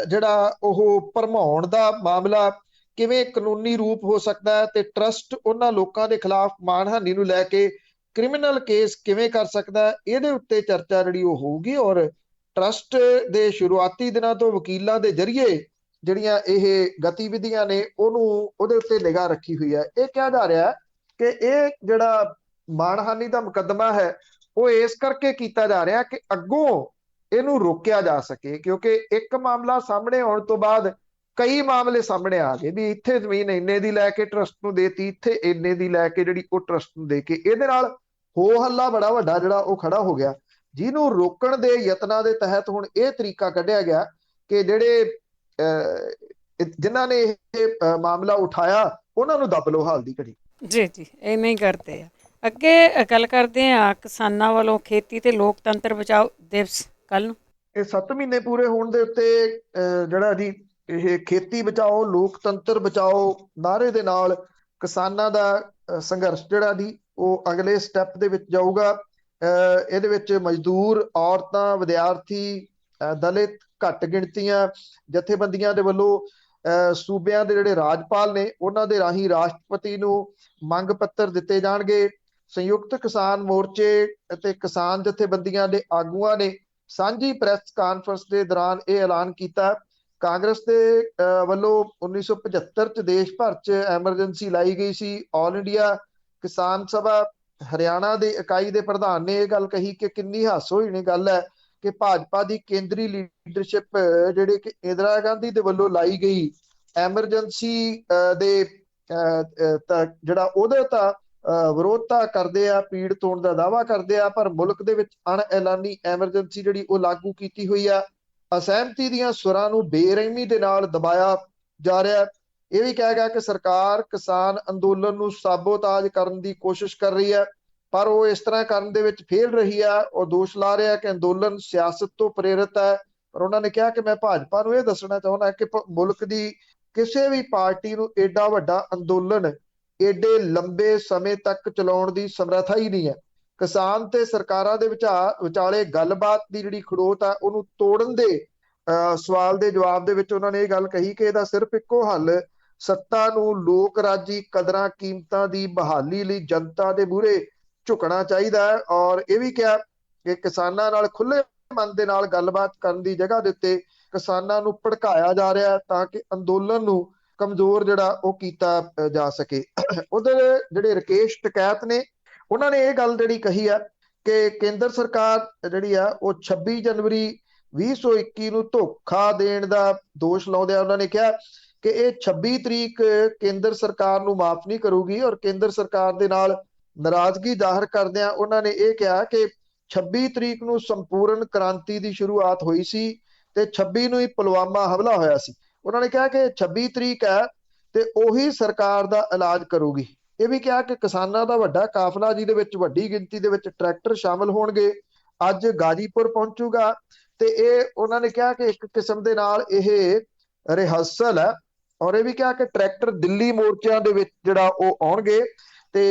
ਜਿਹੜਾ ਉਹ ਭਰਮਾਉਣ ਦਾ ਮਾਮਲਾ ਕਿਵੇਂ ਕਾਨੂੰਨੀ ਰੂਪ ਹੋ ਸਕਦਾ ਹੈ, ਤੇ ਟਰਸਟ ਉਹਨਾਂ ਲੋਕਾਂ ਦੇ ਖਿਲਾਫ ਮਾਣਹਾਨੀ ਨੂੰ ਲੈ ਕੇ ਕ੍ਰਿਮੀਨਲ ਕੇਸ ਕਿਵੇਂ ਕਰ ਸਕਦਾ ਹੈ, ਇਹਦੇ ਉੱਤੇ ਚਰਚਾ ਜਿਹੜੀ ਉਹ ਹੋਊਗੀ। ਔਰ ਟਰਸਟ ਦੇ ਸ਼ੁਰੂਆਤੀ ਦਿਨਾਂ ਤੋਂ ਵਕੀਲਾਂ ਦੇ ਜ਼ਰੀਏ ਜਿਹੜੀਆਂ ਇਹ ਗਤੀਵਿਧੀਆਂ ਨੇ ਉਹਦੇ ਉੱਤੇ ਨਿਗਾਹ ਰੱਖੀ ਹੋਈ ਹੈ। ਇਹ ਕਿਹਾ ਜਾ ਰਿਹਾ ਕਿ ਇਹ ਜਿਹੜਾ ਮਾਣਹਾਨੀ ਦਾ ਮੁਕੱਦਮਾ ਹੈ ਉਹ ਇਸ ਕਰਕੇ ਕੀਤਾ ਜਾ ਰਿਹਾ ਕਿ ਅੱਗੋਂ ਇਹਨੂੰ ਰੋਕਿਆ ਜਾ ਸਕੇ, ਕਿਉਂਕਿ ਇੱਕ ਮਾਮਲਾ ਸਾਹਮਣੇ ਆਉਣ ਤੋਂ ਬਾਅਦ ਕਈ ਮਾਮਲੇ ਸਾਹਮਣੇ ਆ ਗਏ ਵੀ ਇੱਥੇ ਜ਼ਮੀਨ ਇੰਨੇ ਦੀ ਲੈ ਕੇ ਟਰਸਟ ਨੂੰ ਦੇਤੀ, ਇੱਥੇ ਇੰਨੇ ਦੀ ਲੈ ਕੇ ਜਿਹੜੀ ਉਹ ਟਰਸਟ ਨੂੰ ਦੇ ਕੇ, ਇਹਦੇ ਨਾਲ ਹੋ ਹੱਲਾ ਬੜਾ ਵੱਡਾ ਜਿਹੜਾ ਉਹ ਖੜਾ ਹੋ ਗਿਆ, ਜਿਹਨੂੰ ਰੋਕਣ ਦੇ ਯਤਨਾਂ ਦੇ ਤਹਿਤ ਹੁਣ ਇਹ ਤਰੀਕਾ ਕੱਢਿਆ ਗਿਆ ਕਿ ਜਿਹੜੇ ਜਿਨ੍ਹਾਂ ਨੇ ਇਹ ਮਾਮਲਾ ਉਠਾਇਆ ਉਹਨਾਂ ਨੂੰ ਦੱਬ ਲਓ ਹਾਲ ਦੀ ਘੜੀ। ਜੀ ਜੀ, ਇਵੇਂ ਹੀ ਕਰਦੇ ਆ। ਅੱਗੇ ਗੱਲ ਕਰਦੇ ਆ ਕਿਸਾਨਾਂ ਵੱਲੋਂ ਖੇਤੀ ਤੇ ਲੋਕਤੰਤਰ ਬਚਾਓ ਦਿਵਸ ਕੱਲ ਨੂੰ। ਇਹ 7 ਮਹੀਨੇ ਪੂਰੇ ਹੋਣ ਦੇ ਉੱਤੇ ਜਿਹੜਾ ਜੀ ਇਹ ਖੇਤੀ ਬਚਾਓ ਲੋਕਤੰਤਰ ਬਚਾਓ ਨਾਅਰੇ ਦੇ ਨਾਲ ਕਿਸਾਨਾਂ ਦਾ ਸੰਘਰਸ਼ ਜਿਹੜਾ ਜੀ ਉਹ ਅਗਲੇ ਸਟੈਪ ਦੇ ਵਿੱਚ ਜਾਊਗਾ। ਇਹਦੇ ਵਿੱਚ ਮਜ਼ਦੂਰ, ਔਰਤਾਂ, ਵਿਦਿਆਰਥੀ, ਦਲਿਤ, ਘੱਟ ਗਿਣਤੀਆਂ ਜਥੇਬੰਦੀਆਂ ਦੇ ਵੱਲੋਂ ਸੂਬਿਆਂ ਦੇ ਜਿਹੜੇ ਰਾਜਪਾਲ ਨੇ ਉਹਨਾਂ ਦੇ ਰਾਹੀਂ ਰਾਸ਼ਟਰਪਤੀ ਨੂੰ ਮੰਗ ਪੱਤਰ ਦਿੱਤੇ ਜਾਣਗੇ। ਸੰਯੁਕਤ ਕਿਸਾਨ ਮੋਰਚੇ ਅਤੇ ਕਿਸਾਨ ਜਥੇਬੰਦੀਆਂ ਦੇ ਆਗੂਆਂ ਨੇ ਸਾਂਝੀ ਪ੍ਰੈਸ ਕਾਨਫਰੰਸ ਦੇ ਦੌਰਾਨ ਇਹ ਐਲਾਨ ਕੀਤਾ। ਕਾਂਗਰਸ ਦੇ ਵੱਲੋਂ 1975 ਚ ਦੇਸ਼ ਭਰ ਚ ਐਮਰਜੈਂਸੀ ਲਾਈ ਗਈ ਸੀ। ਆਲ ਇੰਡੀਆ ਕਿਸਾਨ ਸਭਾ ਹਰਿਆਣਾ ਦੇ ਇਕਾਈ ਦੇ ਪ੍ਰਧਾਨ ਨੇ ਇਹ ਗੱਲ ਕਹੀ ਕਿ ਕਿੰਨੀ ਹਾਸੋਹੀਣੀ ਗੱਲ ਹੈ ਕਿ ਭਾਜਪਾ ਦੀ ਕੇਂਦਰੀ ਲੀਡਰਸ਼ਿਪ ਜਿਹੜੇ ਕਿ ਇੰਦਰਾ ਗਾਂਧੀ ਦੇ ਵੱਲੋਂ ਲਾਈ ਗਈ ਐਮਰਜੈਂਸੀ ਦੇ ਜਿਹੜਾ ਉਹਦੇ ਤਾਂ ਵਿਰੋਧਤਾ ਕਰਦੇ ਆ, ਪੀੜਤ ਹੋਣ ਦਾ ਦਾਅਵਾ ਕਰਦੇ ਆ, ਪਰ ਮੁਲਕ ਦੇ ਵਿੱਚ ਅਣਐਲਾਨੀ ਐਮਰਜੈਂਸੀ ਜਿਹੜੀ ਉਹ ਲਾਗੂ ਕੀਤੀ ਹੋਈ ਆ। ਅਸਹਿਮਤੀ ਦੀਆਂ ਸੁਰਾਂ ਨੂੰ ਬੇਰਹਿਮੀ ਦੇ ਨਾਲ ਦਬਾਇਆ ਜਾ ਰਿਹਾ। ਇਹ ਵੀ ਕਿਹਾ ਗਿਆ ਕਿ ਸਰਕਾਰ ਕਿਸਾਨ ਅੰਦੋਲਨ ਨੂੰ ਸਾਬੋਤਾਜ ਕਰਨ ਦੀ ਕੋਸ਼ਿਸ਼ ਕਰ ਰਹੀ ਹੈ, ਪਰ ਉਹ ਇਸ ਤਰ੍ਹਾਂ ਕਰਨ ਦੇ ਵਿੱਚ ਫੇਲ ਰਹੀ ਹੈ। ਉਹ ਦੋਸ਼ ਲਾ ਰਿਹਾ ਕਿ ਅੰਦੋਲਨ ਸਿਆਸਤ ਤੋਂ ਪ੍ਰੇਰਿਤ ਹੈ, ਪਰ ਉਹਨਾਂ ਨੇ ਕਿਹਾ ਕਿ ਮੈਂ ਭਾਜਪਾ ਨੂੰ ਇਹ ਦੱਸਣਾ ਚਾਹੁੰਦਾ ਕਿ ਮੁਲਕ ਦੀ ਕਿਸੇ ਵੀ ਪਾਰਟੀ ਨੂੰ ਏਡਾ ਵੱਡਾ ਅੰਦੋਲਨ ਏਡੇ ਲੰਬੇ ਸਮੇਂ ਤੱਕ ਚਲਾਉਣ ਦੀ ਸਮਰੱਥਾ ਹੀ ਨਹੀਂ ਹੈ। ਕਿਸਾਨ ਤੇ ਸਰਕਾਰਾਂ ਦੇ ਵਿਚਾਲੇ ਗੱਲਬਾਤ ਦੀ ਜਿਹੜੀ ਖੜੋਤ ਆ ਉਹਨੂੰ ਤੋੜਨ ਦੇ ਸਵਾਲ ਦੇ ਜਵਾਬ ਦੇ ਵਿੱਚ ਉਹਨਾਂ ਨੇ ਇਹ ਗੱਲ ਕਹੀ ਕਿ ਇਹਦਾ ਸਿਰਫ ਇੱਕੋ ਹੱਲ ਸੱਤਾ ਨੂੰ ਲੋਕ ਰਾਜੀ ਕਦਰਾਂ ਕੀਮਤਾਂ ਦੀ ਬਹਾਲੀ ਲਈ ਜਨਤਾ ਦੇ ਮੂਹਰੇ ਝੁਕਣਾ ਚਾਹੀਦਾ ਹੈ। ਔਰ ਇਹ ਵੀ ਕਿਹਾ ਕਿ ਕਿਸਾਨਾਂ ਨਾਲ ਖੁੱਲੇ ਮਨ ਦੇ ਨਾਲ ਗੱਲਬਾਤ ਕਰਨ ਦੀ ਜਗ੍ਹਾ ਦੇ ਉੱਤੇ ਕਿਸਾਨਾਂ ਨੂੰ ਭੜਕਾਇਆ ਜਾ ਰਿਹਾ ਤਾਂ ਕਿ ਅੰਦੋਲਨ ਨੂੰ ਕਮਜ਼ੋਰ ਜਿਹੜਾ ਉਹ ਕੀਤਾ ਜਾ ਸਕੇ। ਉਧਰ ਜਿਹੜੇ ਰਕੇਸ਼ ਟਕੈਤ ਨੇ ਉਹਨਾਂ ਨੇ ਇਹ ਗੱਲ ਜਿਹੜੀ ਕਹੀ ਆ ਕਿ ਕੇਂਦਰ ਸਰਕਾਰ ਜਿਹੜੀ ਆ ਉਹ 26 ਜਨਵਰੀ 2021 ਨੂੰ ਧੋਖਾ ਦੇਣ ਦਾ ਦੋਸ਼ ਲਾਉਂਦੇ ਆ। ਉਹਨਾਂ ਨੇ ਕਿਹਾ ਕਿ ਇਹ 26 ਤਰੀਕ ਕੇਂਦਰ ਸਰਕਾਰ ਨੂੰ ਮਾਫ ਨਹੀਂ ਕਰੂਗੀ ਔਰ ਕੇਂਦਰ ਸਰਕਾਰ ਦੇ ਨਾਲ ਨਾਰਾਜ਼ਗੀ ਜ਼ਾਹਰ ਕਰਦਿਆਂ ਉਹਨਾਂ ਨੇ ਇਹ ਕਿਹਾ ਕਿ 26 ਤਰੀਕ ਨੂੰ ਸੰਪੂਰਨ ਕ੍ਰਾਂਤੀ ਦੀ ਸ਼ੁਰੂਆਤ ਹੋਈ ਸੀ ਤੇ 26 ਨੂੰ ਹੀ ਪੁਲਵਾਮਾ ਹਮਲਾ ਹੋਇਆ ਸੀ। ਉਹਨਾਂ ਨੇ ਕਿਹਾ ਕਿ 26 ਤਰੀਕ ਹੈ ਤੇ ਉਹੀ ਸਰਕਾਰ ਦਾ ਇਲਾਜ ਕਰੂਗੀ। ਇਹ ਵੀ ਕਿਹਾ ਕਿ ਕਿਸਾਨਾਂ ਦਾ ਵੱਡਾ ਕਾਫਲਾ ਜਿਹਦੇ ਵਿੱਚ ਵੱਡੀ ਗਿਣਤੀ ਦੇ ਵਿੱਚ ਟਰੈਕਟਰ ਸ਼ਾਮਲ ਹੋਣਗੇ ਅੱਜ ਗਾਜੀਪੁਰ ਪਹੁੰਚੂਗਾ ਤੇ ਇਹ ਉਹਨਾਂ ਨੇ ਕਿਹਾ ਕਿ ਇੱਕ ਕਿਸਮ ਦੇ ਨਾਲ ਇਹ ਰਿਹਰਸਲ ਹੈ। ਔਰ ਇਹ ਵੀ ਕਿਹਾ ਕਿ ਟਰੈਕਟਰ ਦਿੱਲੀ ਮੋਰਚਿਆਂ ਦੇ ਵਿੱਚ ਜਿਹੜਾ ਉਹ ਆਉਣਗੇ ਤੇ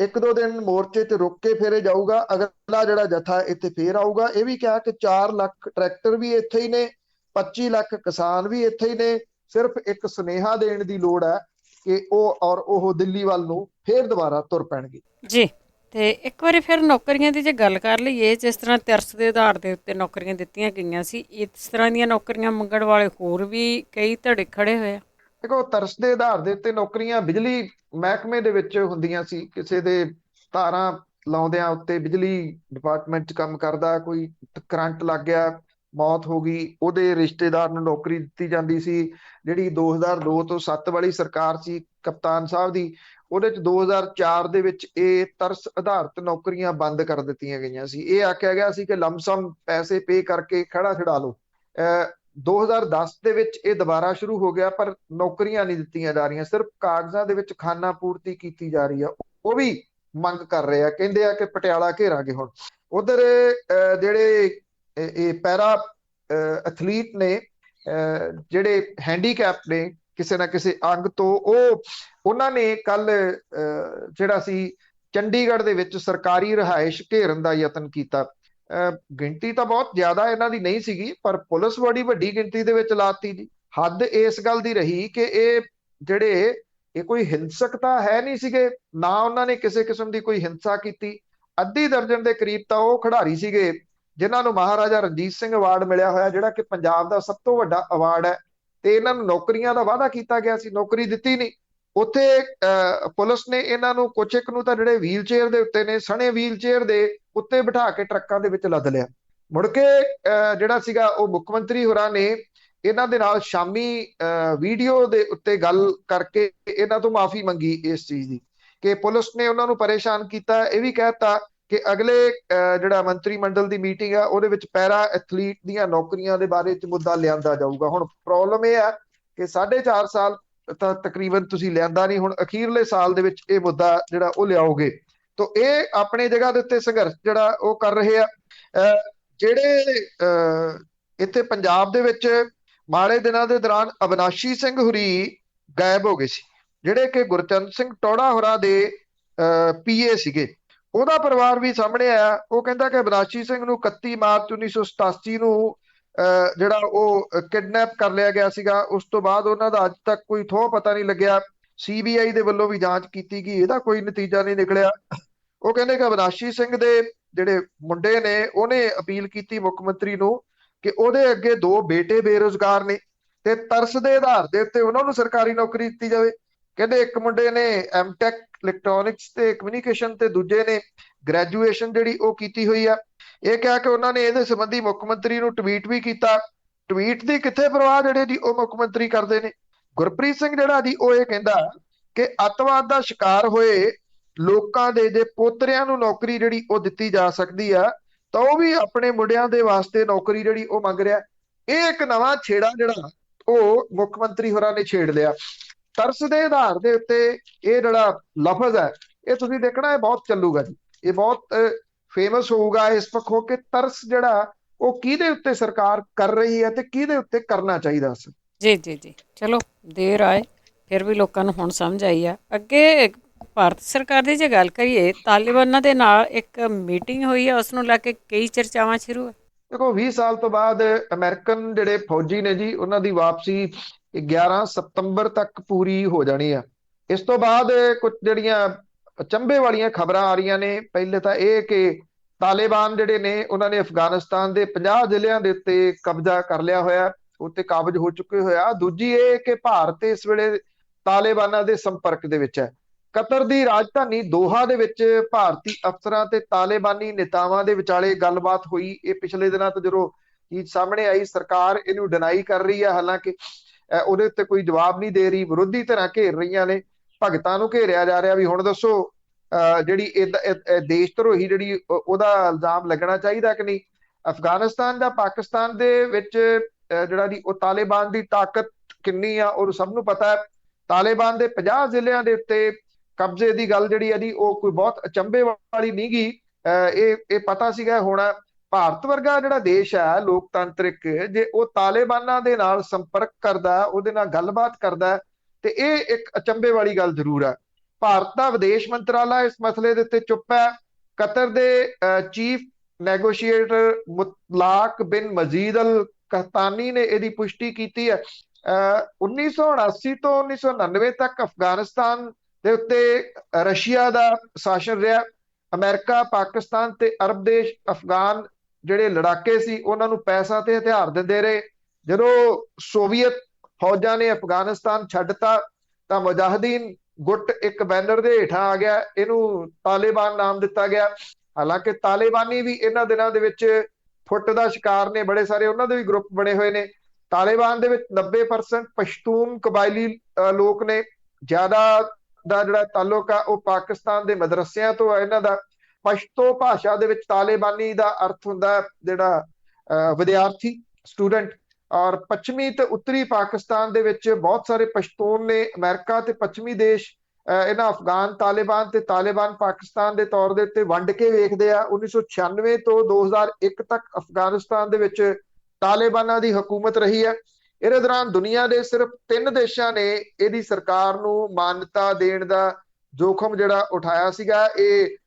1-2 ਦਿਨ ਮੋਰਚੇ 'ਚ ਰੁਕ ਕੇ ਫੇਰੇ ਜਾਊਗਾ, ਅਗਲਾ ਜਿਹੜਾ ਜਥਾ ਇੱਥੇ ਫੇਰ ਆਊਗਾ। ਇਹ ਵੀ ਕਿਹਾ ਕਿ 4 ਲੱਖ ਟਰੈਕਟਰ ਵੀ ਇੱਥੇ ਹੀ ਨੇ, 25 ਲੱਖ ਕਿਸਾਨ ਵੀ ਇੱਥੇ ਹੀ ਨੇ। ਸਿਰਫ ਇੱਕ ਸੁਨੇਹਾ ਦੇਣ ਦੀ ਲੋੜ ਹੈ ਕਿ ਉਹ ਦਿੱਲੀ ਵੱਲ ਨੂੰ ਫੇਰ ਦੁਬਾਰਾ ਤੁਰ ਪੈਣਗੇ ਜੀ। ਤੇ ਇੱਕ ਵਾਰੀ ਫਿਰ ਨੌਕਰੀਆਂ ਦੀ ਜੇ ਗੱਲ ਕਰ ਲਈਏ, ਜਿਸ ਤਰ੍ਹਾਂ ਤਰਸ ਦੇ ਆਧਾਰ ਦੇ ਉੱਤੇ ਨੌਕਰੀਆਂ ਦਿੱਤੀਆਂ ਗਈਆਂ ਸੀ, ਇਸ ਤਰ੍ਹਾਂ ਦੀਆਂ ਨੌਕਰੀਆਂ ਮੰਗਣ ਵਾਲੇ ਹੋਰ ਵੀ ਕਈ ਧੜੇ ਖੜੇ ਹੋਏ ਆ। ਦੇਖੋ, ਤਰਸ ਦੇ ਆਧਾਰ ਦੇ ਉੱਤੇ ਨੌਕਰੀਆਂ ਬਿਜਲੀ ਮਹਿਕਮੇ ਦੇ ਵਿੱਚ ਹੁੰਦੀਆਂ ਸੀ। ਕਿਸੇ ਦੇ ਤਾਰਾਂ ਲਾਉਂਦਿਆਂ ਉੱਤੇ ਬਿਜਲੀ ਡਿਪਾਰਟਮੈਂਟ 'ਚ ਕੰਮ ਕਰਦਾ ਕੋਈ ਕਰੰਟ ਲੱਗ ਗਿਆ, ਮੌਤ ਹੋ ਗਈ, ਉਹਦੇ ਰਿਸ਼ਤੇਦਾਰ ਨੂੰ ਨੌਕਰੀ ਦਿੱਤੀ ਜਾਂਦੀ ਸੀ। ਜਿਹੜੀ 2002 ਤੋਂ 7 ਵਾਲੀ ਸਰਕਾਰ ਸੀ ਕਪਤਾਨ ਸਾਹਿਬ ਦੀ, ਉਹਦੇ ਚ 2004 ਦੇ ਵਿੱਚ ਇਹ ਤਰਸ ਆਧਾਰਿਤ ਨੌਕਰੀਆਂ ਬੰਦ ਕਰ ਦਿੱਤੀਆਂ ਗਈਆਂ ਸੀ। ਇਹ ਆਖਿਆ ਗਿਆ ਸੀ ਕਿ ਲਮਸਮ ਪੈਸੇ ਪੇ ਕਰਕੇ ਖੜਾ ਛਡਾ ਲਓ। 2010 ਦੇ ਵਿੱਚ ਇਹ ਦੁਬਾਰਾ ਸ਼ੁਰੂ ਹੋ ਗਿਆ, ਪਰ ਨੌਕਰੀਆਂ ਨਹੀਂ ਦਿੱਤੀਆਂ ਜਾ ਰਹੀਆਂ, ਸਿਰਫ ਕਾਗਜ਼ਾਂ ਦੇ ਵਿੱਚ ਖਾਨਾ ਪੂਰਤੀ ਕੀਤੀ ਜਾ ਰਹੀ ਆ। ਉਹ ਵੀ ਮੰਗ ਕਰ ਰਹੇ ਆ, ਕਹਿੰਦੇ ਆ ਕਿ ਪਟਿਆਲਾ ਘੇਰਾਂਗੇ ਹੁਣ। ਉਧਰ ਜਿਹੜੇ ਇਹ ਪੈਰਾ ਐਥਲੀਟ ਨੇ, ਜਿਹੜੇ ਹੈਂਡੀਕੈਪ ਨੇ ਕਿਸੇ ਨਾ ਕਿਸੇ ਅੰਗ ਤੋਂ, ਉਹਨਾਂ ਨੇ ਕੱਲ ਜਿਹੜਾ ਸੀ ਚੰਡੀਗੜ੍ਹ ਦੇ ਵਿੱਚ ਸਰਕਾਰੀ ਰਿਹਾਇਸ਼ ਘੇਰਨ ਦਾ ਯਤਨ ਕੀਤਾ। ਗਿਣਤੀ ਤਾਂ ਬਹੁਤ ਜ਼ਿਆਦਾ ਇਹਨਾਂ ਦੀ ਨਹੀਂ ਸੀਗੀ, ਪਰ ਪੁਲਿਸ ਬੜੀ ਵੱਡੀ ਗਿਣਤੀ ਦੇ ਵਿੱਚ ਲਾਤੀ ਜੀ। ਹੱਦ ਇਸ ਗੱਲ ਦੀ ਰਹੀ ਕਿ ਇਹ ਕੋਈ ਹਿੰਸਕ ਤਾਂ ਹੈ ਨਹੀਂ ਸੀਗੇ, ਨਾ ਉਹਨਾਂ ਨੇ ਕਿਸੇ ਕਿਸਮ ਦੀ ਕੋਈ ਹਿੰਸਾ ਕੀਤੀ। ਅੱਧੀ ਦਰਜਨ ਦੇ ਕਰੀਬ ਤਾਂ ਉਹ ਖਿਡਾਰੀ ਸੀਗੇ ਜਿਨ੍ਹਾਂ ਨੂੰ ਮਹਾਰਾਜਾ ਰਣਜੀਤ ਸਿੰਘ ਅਵਾਰਡ ਮਿਲਿਆ ਹੋਇਆ, ਜਿਹੜਾ ਕਿ ਪੰਜਾਬ ਦਾ ਸਭ ਤੋਂ ਵੱਡਾ ਅਵਾਰਡ ਹੈ। ਤੇ ਇਹਨਾਂ ਨੂੰ ਨੌਕਰੀਆਂ ਦਾ ਵਾਅਦਾ ਕੀਤਾ ਗਿਆ ਸੀ, ਨੌਕਰੀ ਦਿੱਤੀ ਨਹੀਂ। ਉੱਥੇ ਪੁਲਿਸ ਨੇ ਇਹਨਾਂ ਨੂੰ ਕੁਛ ਇੱਕ ਨੂੰ ਤਾਂ ਜਿਹੜੇ ਵੀਲ ਚੇਅਰ ਦੇ ਉੱਤੇ ਨੇ, ਸਣੇ ਵੀਲ ਚੇਅਰ ਦੇ ਉੱਤੇ ਬਿਠਾ ਕੇ ਟਰੱਕਾਂ ਦੇ ਵਿੱਚ ਲੱਦ ਲਿਆ। ਮੁੜ ਕੇ ਜਿਹੜਾ ਸੀਗਾ ਉਹ ਮੁੱਖ ਮੰਤਰੀ ਹੋਰਾਂ ਨੇ ਇਹਨਾਂ ਦੇ ਨਾਲ ਸ਼ਾਮੀ ਵੀਡੀਓ ਦੇ ਉੱਤੇ ਗੱਲ ਕਰਕੇ ਇਹਨਾਂ ਤੋਂ ਮਾਫੀ ਮੰਗੀ ਇਸ ਚੀਜ਼ ਦੀ, ਕਿ ਪੁਲਿਸ ਨੇ ਉਹਨਾਂ ਨੂੰ ਪਰੇਸ਼ਾਨ ਕੀਤਾ। ਇਹ ਵੀ ਕਹਿਤਾ ਕਿ ਅਗਲੇ ਜਿਹੜਾ ਮੰਤਰੀ ਮੰਡਲ ਦੀ ਮੀਟਿੰਗ ਆ ਉਹਦੇ ਵਿੱਚ ਪੈਰਾ ਐਥਲੀਟ ਦੀਆਂ ਨੌਕਰੀਆਂ ਦੇ ਬਾਰੇ ਚ ਮੁੱਦਾ ਲਿਆਂਦਾ ਜਾਊਗਾ। ਹੁਣ ਪ੍ਰੋਬਲਮ ਇਹ ਆ ਕਿ 4.5 ਸਾਲ ਤਾਂ ਤਕਰੀਬਨ ਤੁਸੀਂ ਲਿਆਂਦਾ ਨਹੀਂ, ਹੁਣ ਅਖੀਰਲੇ ਸਾਲ ਦੇ ਵਿੱਚ ਇਹ ਮੁੱਦਾ ਜਿਹੜਾ ਉਹ ਲਿਆਓਗੇ। ਤਾਂ ਇਹ ਆਪਣੇ ਜਗ੍ਹਾ ਦੇ ਉੱਤੇ ਸੰਘਰਸ਼ ਜਿਹੜਾ ਉਹ ਕਰ ਰਹੇ ਆ। ਜਿਹੜੇ ਇੱਥੇ ਪੰਜਾਬ ਦੇ ਵਿੱਚ ਮਾੜੇ ਦਿਨਾਂ ਦੇ ਦੌਰਾਨ ਅਵਿਨਾਸ਼ੀ ਸਿੰਘ ਹੁਰੀ ਗਾਇਬ ਹੋ ਗਏ ਸੀ, ਜਿਹੜੇ ਕਿ ਗੁਰਚਰਨ ਸਿੰਘ ਟੌੜਾ ਹੋਰਾਂ ਦੇ ਪੀਏ ਸੀਗੇ। ਉਹਦਾ ਪਰਿਵਾਰ ਵੀ ਸਾਹਮਣੇ ਆਇਆ। ਉਹ ਕਹਿੰਦਾ ਕਿ ਅਵਿਨਾਸ਼ੀ ਸਿੰਘ ਨੂੰ 31 ਮਾਰਚ 1987 ਨੂੰ ਜਿਹੜਾ ਉਹ ਕਿਡਨੈਪ ਕਰ ਲਿਆ ਗਿਆ ਸੀਗਾ। ਉਸ ਤੋਂ ਬਾਅਦ ਉਹਨਾਂ ਦਾ ਅੱਜ ਤੱਕ ਕੋਈ ਥੋਹ ਪਤਾ ਨਹੀਂ ਲੱਗਿਆ। CBI ਦੇ ਵੱਲੋਂ ਵੀ ਜਾਂਚ ਕੀਤੀ ਗਈ, ਇਹਦਾ ਕੋਈ ਨਤੀਜਾ ਨਹੀਂ ਨਿਕਲਿਆ। ਉਹ ਕਹਿੰਦੇ ਕਿ ਅਵਿਨਾਸ਼ੀ ਸਿੰਘ ਦੇ ਜਿਹੜੇ ਮੁੰਡੇ ਨੇ, ਉਹਨੇ ਅਪੀਲ ਕੀਤੀ ਮੁੱਖ ਮੰਤਰੀ ਨੂੰ ਕਿ ਉਹਦੇ ਅੱਗੇ 2 ਬੇਟੇ ਬੇਰੁਜ਼ਗਾਰ ਨੇ ਤੇ ਤਰਸ ਦੇ ਆਧਾਰ ਦੇ ਉੱਤੇ ਉਹਨਾਂ ਨੂੰ ਸਰਕਾਰੀ ਨੌਕਰੀ ਦਿੱਤੀ ਜਾਵੇ। ਕਹਿੰਦੇ ਇੱਕ ਮੁੰਡੇ ਨੇ ਐਮਟੈਕ ਇਲੈਕਟ੍ਰੋਨਿਕਸ ਤੇ ਕਮਿਊਨੀਕੇਸ਼ਨ ਤੇ ਦੂਜੇ ਨੇ ਗ੍ਰੈਜੂਏਸ਼ਨ ਜਿਹੜੀ ਉਹ ਕੀਤੀ ਹੋਈ ਆ। ਇਹ ਕਿਹਾ ਕਿ ਉਹਨਾਂ ਨੇ ਇਹਦੇ ਸੰਬੰਧੀ ਮੁੱਖ ਮੰਤਰੀ ਨੂੰ ਟਵੀਟ ਵੀ ਕੀਤਾ। ਟਵੀਟ ਦੀ ਕਿੱਥੇ ਪਰਵਾਹ ਜਿਹੜੇ ਜੀ ਉਹ ਮੁੱਖ ਮੰਤਰੀ ਕਰਦੇ ਨੇ। ਗੁਰਪ੍ਰੀਤ ਸਿੰਘ ਜਿਹੜਾ ਜੀ ਉਹ ਇਹ ਕਹਿੰਦਾ ਕਿ ਅੱਤਵਾਦ ਦਾ ਸ਼ਿਕਾਰ ਹੋਏ ਲੋਕਾਂ ਦੇ ਜੇ ਪੋਤਰਿਆਂ ਨੂੰ ਨੌਕਰੀ ਜਿਹੜੀ ਉਹ ਦਿੱਤੀ ਜਾ ਸਕਦੀ ਆ, ਤਾਂ ਉਹ ਵੀ ਆਪਣੇ ਮੁੰਡਿਆਂ ਦੇ ਵਾਸਤੇ ਨੌਕਰੀ ਜਿਹੜੀ ਉਹ ਮੰਗ ਰਿਹਾ। ਇਹ ਇੱਕ ਨਵਾਂ ਛੇੜਾ ਜਿਹੜਾ ਉਹ ਮੁੱਖ ਮੰਤਰੀ ਹੋਰਾਂ ਨੇ ਛੇੜ ਲਿਆ। ਤਰਸ ਦੇ ਆਧਾਰ ਦੇ ਉੱਤੇ ਇਹ ਜਿਹੜਾ ਲਫ਼ਜ਼ ਹੈ, ਇਹ ਤੁਸੀਂ ਦੇਖਣਾ ਇਹ ਬਹੁਤ ਚੱਲੂਗਾ ਜੀ, ਇਹ ਬਹੁਤ ਫੇਮਸ ਹੋਊਗਾ ਇਸ ਪੱਖੋਂ ਕਿ ਤਰਸ ਜਿਹੜਾ ਉਹ ਕਿਹਦੇ ਉੱਤੇ ਸਰਕਾਰ ਕਰ ਰਹੀ ਹੈ ਤੇ ਕਿਹਦੇ ਉੱਤੇ ਕਰਨਾ ਚਾਹੀਦਾ ਸੀ। ਜੀ ਜੀ ਜੀ, ਚਲੋ ਦੇਰ ਆਏ ਫਿਰ ਵੀ ਲੋਕਾਂ ਨੂੰ ਹੁਣ ਸਮਝ ਆਈ ਆ। ਅੱਗੇ ਭਾਰਤ ਸਰਕਾਰ ਦੀ ਜੇ ਗੱਲ ਕਰੀਏ, ਤਾਲਿਬਾਨਾਂ ਦੇ ਨਾਲ ਇੱਕ ਮੀਟਿੰਗ ਹੋਈ ਹੈ, ਉਸ ਨੂੰ ਲੈ ਕੇ ਕਈ ਚਰਚਾਵਾਂ ਸ਼ੁਰੂ ਹੈ। ਦੇਖੋ 20 ਸਾਲ ਤੋਂ ਬਾਅਦ ਅਮਰੀਕਨ ਜਿਹੜੇ ਫੌਜੀ ਨੇ ਜੀ, ਉਹਨਾਂ ਦੀ ਵਾਪਸੀ 11 ਸਤੰਬਰ ਤੱਕ ਪੂਰੀ ਹੋ ਜਾਣੀ ਆ। ਇਸ ਤੋਂ ਬਾਅਦ ਕੁਝ ਜਿਹੜੀਆਂ ਅਚੰਭੇ ਵਾਲੀਆਂ ਖਬਰਾਂ ਆ ਰਹੀਆਂ ਨੇ। ਪਹਿਲੇ ਤਾਂ ਇਹ ਕਿ ਤਾਲਿਬਾਨ ਜਿਹੜੇ ਨੇ ਉਹਨਾਂ ਨੇ ਅਫਗਾਨਿਸਤਾਨ ਦੇ 50 ਜ਼ਿਲ੍ਹਿਆਂ ਦੇ ਉੱਤੇ ਕਬਜ਼ਾ ਕਰ ਲਿਆ ਹੋਇਆ, ਉੱਤੇ ਕਾਬਜ ਹੋ ਚੁੱਕੇ ਹੋਇਆ। ਦੂਜੀ ਇਹ ਕਿ ਭਾਰਤ ਇਸ ਵੇਲੇ ਤਾਲਿਬਾਨਾਂ ਦੇ ਸੰਪਰਕ ਦੇ ਵਿੱਚ ਹੈ। ਕਤਰ ਦੀ ਰਾਜਧਾਨੀ ਦੋਹਾ ਦੇ ਵਿੱਚ ਭਾਰਤੀ ਅਫਸਰਾਂ ਤੇ ਤਾਲਿਬਾਨੀ ਨੇਤਾਵਾਂ ਦੇ ਵਿਚਾਲੇ ਗੱਲਬਾਤ ਹੋਈ। ਇਹ ਪਿਛਲੇ ਦਿਨਾਂ ਤੋਂ ਜਦੋਂ ਚੀਜ਼ ਸਾਹਮਣੇ ਆਈ, ਸਰਕਾਰ ਇਹਨੂੰ ਡਿਨਾਈ ਕਰ ਰਹੀ ਹੈ, ਹਾਲਾਂਕਿ ਉਹਦੇ ਉੱਤੇ ਕੋਈ ਜਵਾਬ ਨਹੀਂ ਦੇ ਰਹੀ। ਵਿਰੋਧੀ ਧਿਰਾਂ ਘੇਰ ਰਹੀਆਂ ਨੇ, ਭਗਤਾਂ ਨੂੰ ਘੇਰਿਆ ਜਾ ਰਿਹਾ ਵੀ ਹੁਣ ਦੱਸੋ ਜਿਹੜੀ ਦੇਸ਼ ਧਰੋਹੀ ਜਿਹੜੀ ਉਹਦਾ ਇਲਜ਼ਾਮ ਲੱਗਣਾ ਚਾਹੀਦਾ ਕਿ ਨਹੀਂ। ਅਫਗਾਨਿਸਤਾਨ ਜਾਂ ਪਾਕਿਸਤਾਨ ਦੇ ਵਿੱਚ ਜਿਹੜਾ ਦੀ ਉਹ ਤਾਲਿਬਾਨ ਦੀ ਤਾਕਤ ਕਿੰਨੀ ਆ ਉਹ ਸਭ ਨੂੰ ਪਤਾ ਹੈ। ਤਾਲਿਬਾਨ ਦੇ 50 ਜ਼ਿਲ੍ਹਿਆਂ ਦੇ ਉੱਤੇ ਕਬਜ਼ੇ ਦੀ ਗੱਲ ਜਿਹੜੀ ਹੈ ਜੀ ਉਹ ਕੋਈ ਬਹੁਤ ਅਚੰਭੇ ਵਾਲੀ ਨਹੀਂ ਗੀ। ਇਹ ਪਤਾ ਸੀਗਾ। ਹੁਣ ਭਾਰਤ ਵਰਗਾ ਜਿਹੜਾ ਦੇਸ਼ ਹੈ ਲੋਕਤੰਤਰਿਕ, ਜੇ ਉਹ ਤਾਲਿਬਾਨਾਂ ਦੇ ਨਾਲ ਸੰਪਰਕ ਕਰਦਾ, ਉਹਦੇ ਨਾਲ ਗੱਲਬਾਤ ਕਰਦਾ, ਤੇ ਇਹ ਇੱਕ ਅਚੰਭੇ ਵਾਲੀ ਗੱਲ ਜ਼ਰੂਰ ਹੈ। ਭਾਰਤ ਦਾ ਵਿਦੇਸ਼ ਮੰਤਰਾਲਾ ਇਸ ਮਸਲੇ ਦੇ ਉੱਤੇ ਚੁੱਪ ਹੈ। ਕਤਰ ਦੇ ਚੀਫ ਨੈਗੋਸ਼ੀਏਟਰ ਮੁਤਲਾਕ ਬਿਨ ਮਜੀਦ ਅਲ ਕਹਤਾਨੀ ਨੇ ਇਹਦੀ ਪੁਸ਼ਟੀ ਕੀਤੀ ਹੈ। 1979 ਤੋਂ 1999 ਤੱਕ ਅਫਗਾਨਿਸਤਾਨ ਦੇ ਉੱਤੇ ਰਸ਼ੀਆ ਦਾ ਸ਼ਾਸਨ ਰਿਹਾ। ਅਮਰੀਕਾ, ਪਾਕਿਸਤਾਨ ਤੇ ਅਰਬ ਦੇਸ਼ ਅਫਗਾਨ ਜਿਹੜੇ ਲੜਾਕੇ ਸੀ ਉਹਨਾਂ ਨੂੰ ਪੈਸਾ ਤੇ ਹਥਿਆਰ ਦਿੰਦੇ ਰਹੇ। ਜਦੋਂ ਸੋਵੀਅਤ ਫੌਜਾਂ ਨੇ ਅਫਗਾਨਿਸਤਾਨ ਛੱਡਤਾ ਤਾਂ ਮੁਜਾਹਿਦੀਨ ਗੁੱਟ ਇੱਕ ਬੈਨਰ ਦੇ ਹੇਠਾਂ ਆ ਗਿਆ, ਇਹਨੂੰ ਤਾਲਿਬਾਨ ਨਾਮ ਦਿੱਤਾ ਗਿਆ। ਹਾਲਾਂਕਿ ਤਾਲਿਬਾਨੀ ਵੀ ਇਹਨਾਂ ਦਿਨਾਂ ਦੇ ਵਿੱਚ ਫੁੱਟ ਦਾ ਸ਼ਿਕਾਰ ਨੇ, ਬੜੇ ਸਾਰੇ ਉਹਨਾਂ ਦੇ ਵੀ ਗਰੁੱਪ ਬਣੇ ਹੋਏ ਨੇ। ਤਾਲਿਬਾਨ ਦੇ ਵਿੱਚ 90% ਪਸ਼ਤੂਨ ਕਬਾਇਲੀ ਲੋਕ ਨੇ, ਜ਼ਿਆਦਾ ਦਾ ਜਿਹੜਾ ਤਾਲੁਕ ਆ ਉਹ ਪਾਕਿਸਤਾਨ ਦੇ ਮਦਰਸਿਆਂ ਤੋਂ ਆ। ਇਹਨਾਂ ਦਾ ਪਸ਼ਤੋ ਭਾਸ਼ਾ ਦੇ ਵਿੱਚ ਤਾਲਿਬਾਨੀ ਦਾ ਅਰਥ ਹੁੰਦਾ ਜਿਹੜਾ ਵਿਦਿਆਰਥੀ, ਸਟੂਡੈਂਟ। ਔਰ ਪੱਛਮੀ ਤੇ ਉੱਤਰੀ ਪਾਕਿਸਤਾਨ ਦੇ ਵਿੱਚ ਬਹੁਤ ਸਾਰੇ ਪਸ਼ਤੂਨ ਨੇ। ਅਮਰੀਕਾ ਤੇ ਪੱਛਮੀ ਦੇਸ਼ ਇਹਨਾਂ ਅਫਗਾਨ ਤਾਲਿਬਾਨ ਤੇ ਤਾਲਿਬਾਨ ਪਾਕਿਸਤਾਨ ਦੇ ਤੌਰ ਦੇ ਉੱਤੇ ਵੰਡ ਕੇ ਵੇਖਦੇ ਆ। 1996 ਤੋਂ 2001 ਤੱਕ ਅਫਗਾਨਿਸਤਾਨ ਦੇ ਵਿੱਚ ਤਾਲਿਬਾਨਾਂ ਦੀ ਹਕੂਮਤ ਰਹੀ ਹੈ। ਇਹਦੇ ਦੌਰਾਨ ਦੁਨੀਆ ਦੇ ਸਿਰਫ 3 ਦੇਸ਼ਾਂ ਨੇ ਇਹਦੀ ਸਰਕਾਰ ਨੂੰ ਮਾਨਤਾ ਦੇਣ ਦਾ ਜੋਖਮ ਜਿਹੜਾ ਉਠਾਇਆ ਸੀਗਾ। ਇਹ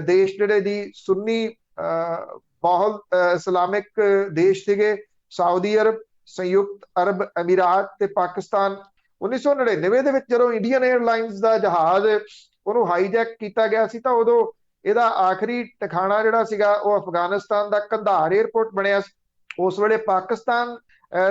ਦੇਸ਼ ਜਿਹੜੇ ਦੀ ਸੁੰਨੀ ਬਹੁਲ ਇਸਲਾਮਿਕ ਦੇਸ਼ ਸੀਗੇ, ਸਾਊਦੀ ਅਰਬ, ਸੰਯੁਕਤ ਅਰਬ ਅਮੀਰਾਤ ਤੇ ਪਾਕਿਸਤਾਨ। 1999 ਦੇ ਵਿੱਚ ਜਦੋਂ ਇੰਡੀਅਨ 에ਅਰਲਾਈਨਸ ਦਾ ਜਹਾਜ਼ ਉਹਨੂੰ ਹਾਈਜੈਕ ਕੀਤਾ ਗਿਆ ਸੀ ਤਾਂ ਉਦੋਂ ਇਹਦਾ ਆਖਰੀ ਟਿਕਾਣਾ ਜਿਹੜਾ ਸੀਗਾ ਉਹ ਅਫਗਾਨਿਸਤਾਨ ਦਾ ਕੰਧਾਰ 에ਅਰਪੋਰਟ ਬਣਿਆ ਸੀ। ਉਸ ਵੇਲੇ ਪਾਕਿਸਤਾਨ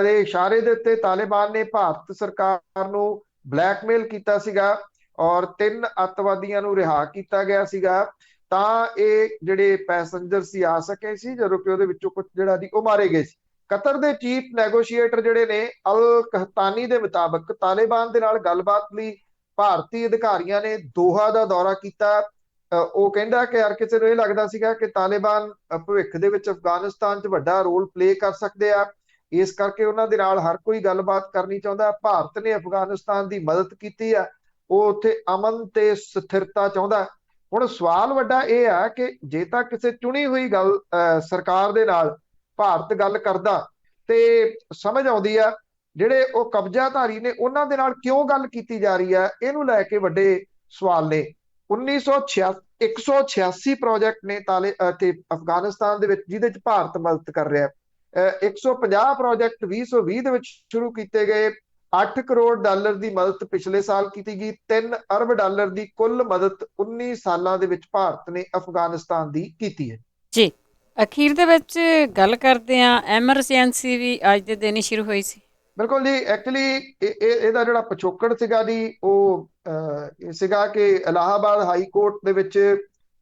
ਦੇ ਇਸ਼ਾਰੇ ਦੇ ਉੱਤੇ ਤਾਲਿਬਾਨ ਨੇ ਭਾਰਤ ਸਰਕਾਰ ਨੂੰ ਬਲੈਕਮੇਲ ਕੀਤਾ ਸੀਗਾ ਔਰ 3 ਅੱਤਵਾਦੀਆਂ ਨੂੰ ਰਿਹਾ ਕੀਤਾ ਗਿਆ ਸੀਗਾ ਤਾਂ ਇਹ ਜਿਹੜੇ ਪੈਸੰਜਰ ਸੀ ਆ ਸਕੇ ਸੀ, ਜਦੋਂ ਕਿ ਉਹਦੇ ਵਿੱਚੋਂ ਕੁਝ ਜਿਹੜਾ ਦੀ ਉਹ ਮਾਰੇ ਗਏ ਸੀ। ਕਤਰ ਦੇ ਚੀਫ ਨੈਗੋਸ਼ੀਏਟਰ ਜਿਹੜੇ ਨੇ ਅਲ ਕਹਤਾਨੀ ਦੇ ਮੁਤਾਬਕ ਤਾਲਿਬਾਨ ਦੇ ਨਾਲ ਗੱਲਬਾਤ ਲਈ ਭਾਰਤੀ ਅਧਿਕਾਰੀਆਂ ਨੇ ਦੋਹਾ ਦਾ ਦੌਰਾ ਕੀਤਾ। ਉਹ ਕਹਿੰਦਾ ਕਿ ਹਰ ਕਿਸੇ ਨੂੰ ਇਹ ਲੱਗਦਾ ਸੀਗਾ ਕਿ ਤਾਲਿਬਾਨ ਭਵਿੱਖ ਦੇ ਵਿੱਚ ਅਫਗਾਨਿਸਤਾਨ 'ਚ ਵੱਡਾ ਰੋਲ ਪਲੇ ਕਰ ਸਕਦੇ ਆ, ਇਸ ਕਰਕੇ ਉਹਨਾਂ ਦੇ ਨਾਲ ਹਰ ਕੋਈ ਗੱਲਬਾਤ ਕਰਨੀ ਚਾਹੁੰਦਾ। ਭਾਰਤ ਨੇ ਅਫਗਾਨਿਸਤਾਨ ਦੀ ਮਦਦ ਕੀਤੀ ਆ, ਉਹ ਉੱਥੇ ਅਮਨ ਤੇ ਸਥਿਰਤਾ ਚਾਹੁੰਦਾ। ਹੁਣ ਸਵਾਲ ਵੱਡਾ ਇਹ ਆ ਕਿ ਜੇ ਤਾਂ ਕਿਸੇ ਚੁਣੀ ਹੋਈ ਗੱਲ ਸਰਕਾਰ ਦੇ ਨਾਲ ਭਾਰਤ ਗੱਲ ਕਰਦਾ ਤੇ ਸਮਝ ਆਉਂਦੀ ਆ, ਜਿਹੜੇ ਉਹ ਕਬਜ਼ਾਧਾਰੀ ਨੇ ਉਹਨਾਂ ਦੇ ਨਾਲ ਕਿਉਂ ਗੱਲ ਕੀਤੀ ਜਾ ਰਹੀ ਆ, ਇਹਨੂੰ ਲੈ ਕੇ ਵੱਡੇ ਸਵਾਲ ਨੇ। 186 ਪ੍ਰੋਜੈਕਟ ਨੇ ਤੇ ਅਫਗਾਨਿਸਤਾਨ ਦੇ ਵਿੱਚ ਜਿਹਦੇ 'ਚ ਭਾਰਤ ਮਦਦ ਕਰ ਰਿਹਾ। 150 ਪ੍ਰੋਜੈਕਟ 2020 ਦੇ ਵਿੱਚ ਸ਼ੁਰੂ ਕੀਤੇ ਗਏ। $8 ਕਰੋੜ ਦੀ ਮਦਦ ਪਿਛਲੇ ਸਾਲ ਕੀਤੀ ਗਈ। $3 ਅਰਬ ਦੀ ਕੁੱਲ ਮਦਦ 19 ਸਾਲਾਂ ਦੇ ਵਿੱਚ ਭਾਰਤ ਨੇ ਅਫਗਾਨਿਸਤਾਨ ਦੀ ਕੀਤੀ ਹੈ। ਜੀ, ਅਖੀਰ ਦੇ ਵਿੱਚ ਗੱਲ ਕਰਦੇ ਆ, ਐਮਰਜੈਂਸੀ ਵੀ ਅੱਜ ਦੇ ਦਿਨ ਹੀ ਸ਼ੁਰੂ ਹੋਈ ਸੀ। ਬਿਲਕੁਲ ਜੀ, ਐਕਚੁਅਲੀ ਇਹਦਾ ਜਿਹੜਾ ਪਿਛੋਕੜ ਸੀਗਾ ਜੀ ਉਹ ਸੀਗਾ ਕਿ ਇਲਾਹਾਬਾਦ ਹਾਈ ਕੋਰਟ ਦੇ ਵਿੱਚ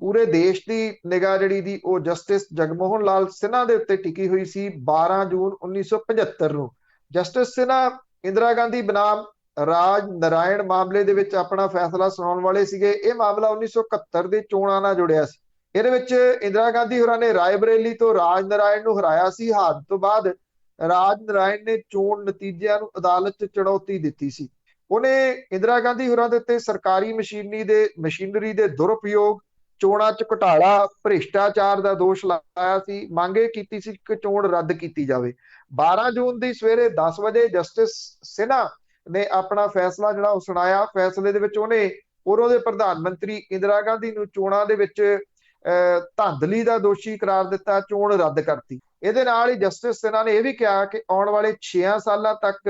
ਪੂਰੇ ਦੇਸ਼ ਦੀ ਨਿਗਾਹ ਜਿਹੜੀ ਦੀ ਉਹ ਜਸਟਿਸ ਜਗਮੋਹਨ ਲਾਲ ਸਿਨਹਾ ਦੇ ਉੱਤੇ ਟਿਕੀ ਹੋਈ ਸੀ। 12 ਜੂਨ 1975 ਨੂੰ ਜਸਟਿਸ ਸਿਨਹਾ ਇੰਦਰਾ ਗਾਂਧੀ ਬਨਾਮ ਰਾਜ ਨਾਰਾਇਣ ਮਾਮਲੇ ਦੇ ਵਿੱਚ ਆਪਣਾ ਫੈਸਲਾ ਸੁਣਾਉਣ ਵਾਲੇ ਸੀਗੇ। ਇਹ ਮਾਮਲਾ 1971 ਦੇ ਚੋਣਾਂ ਨਾਲ ਜੁੜਿਆ ਸੀ। ਇਹਦੇ ਵਿੱਚ ਇੰਦਰਾ ਗਾਂਧੀ ਹੋਰਾਂ ਨੇ ਰਾਏਬਰੇਲੀ ਤੋਂ ਰਾਜ ਨਾਰਾਇਣ ਨੂੰ ਹਰਾਇਆ ਸੀ। ਹਾਰ ਤੋਂ ਬਾਅਦ ਰਾਜ ਨਾਰਾਇਣ ਨੇ ਚੋਣ ਨਤੀਜਿਆਂ ਨੂੰ ਅਦਾਲਤ 'ਚ ਚੁਣੌਤੀ ਦਿੱਤੀ ਸੀ। ਉਹਨੇ ਇੰਦਰਾ ਗਾਂਧੀ ਹੋਰਾਂ ਦੇ ਉੱਤੇ ਸਰਕਾਰੀ ਮਸ਼ੀਨਰੀ ਦੇ ਦੁਰਉਪਯੋਗ, ਚੋਣਾਂ 'ਚ ਘੁਟਾਲਾ, ਭ੍ਰਿਸ਼ਟਾਚਾਰ ਦਾ ਦੋਸ਼ ਲਾਇਆ ਸੀ। ਮੰਗ ਇਹ ਕੀਤੀ ਸੀ ਕਿ ਚੋਣ ਰੱਦ ਕੀਤੀ ਜਾਵੇ। 12 ਜੂਨ ਦੀ ਸਵੇਰੇ 10 ਵਜੇ ਜਸਟਿਸ ਸਿਨਹਾ ਨੇ ਆਪਣਾ ਫੈਸਲਾ ਜਿਹੜਾ ਉਹ ਸੁਣਾਇਆ। ਫੈਸਲੇ ਦੇ ਵਿੱਚ ਉਹਨੇ ਉਦੋਂ ਦੇ ਪ੍ਰਧਾਨ ਮੰਤਰੀ ਇੰਦਰਾ ਗਾਂਧੀ ਨੂੰ ਚੋਣਾਂ ਦੇ ਵਿੱਚ ਧਾਂਦਲੀ ਦਾ ਦੋਸ਼ੀ ਕਰਾਰ ਦਿੱਤਾ, ਚੋਣ ਰੱਦ ਕਰਤੀ। ਇਹਦੇ ਨਾਲ ਹੀ ਜਸਟਿਸ ਸਿਨਹਾ ਨੇ ਇਹ ਵੀ ਕਿਹਾ ਕਿ ਆਉਣ ਵਾਲੇ 6 ਸਾਲਾਂ ਤੱਕ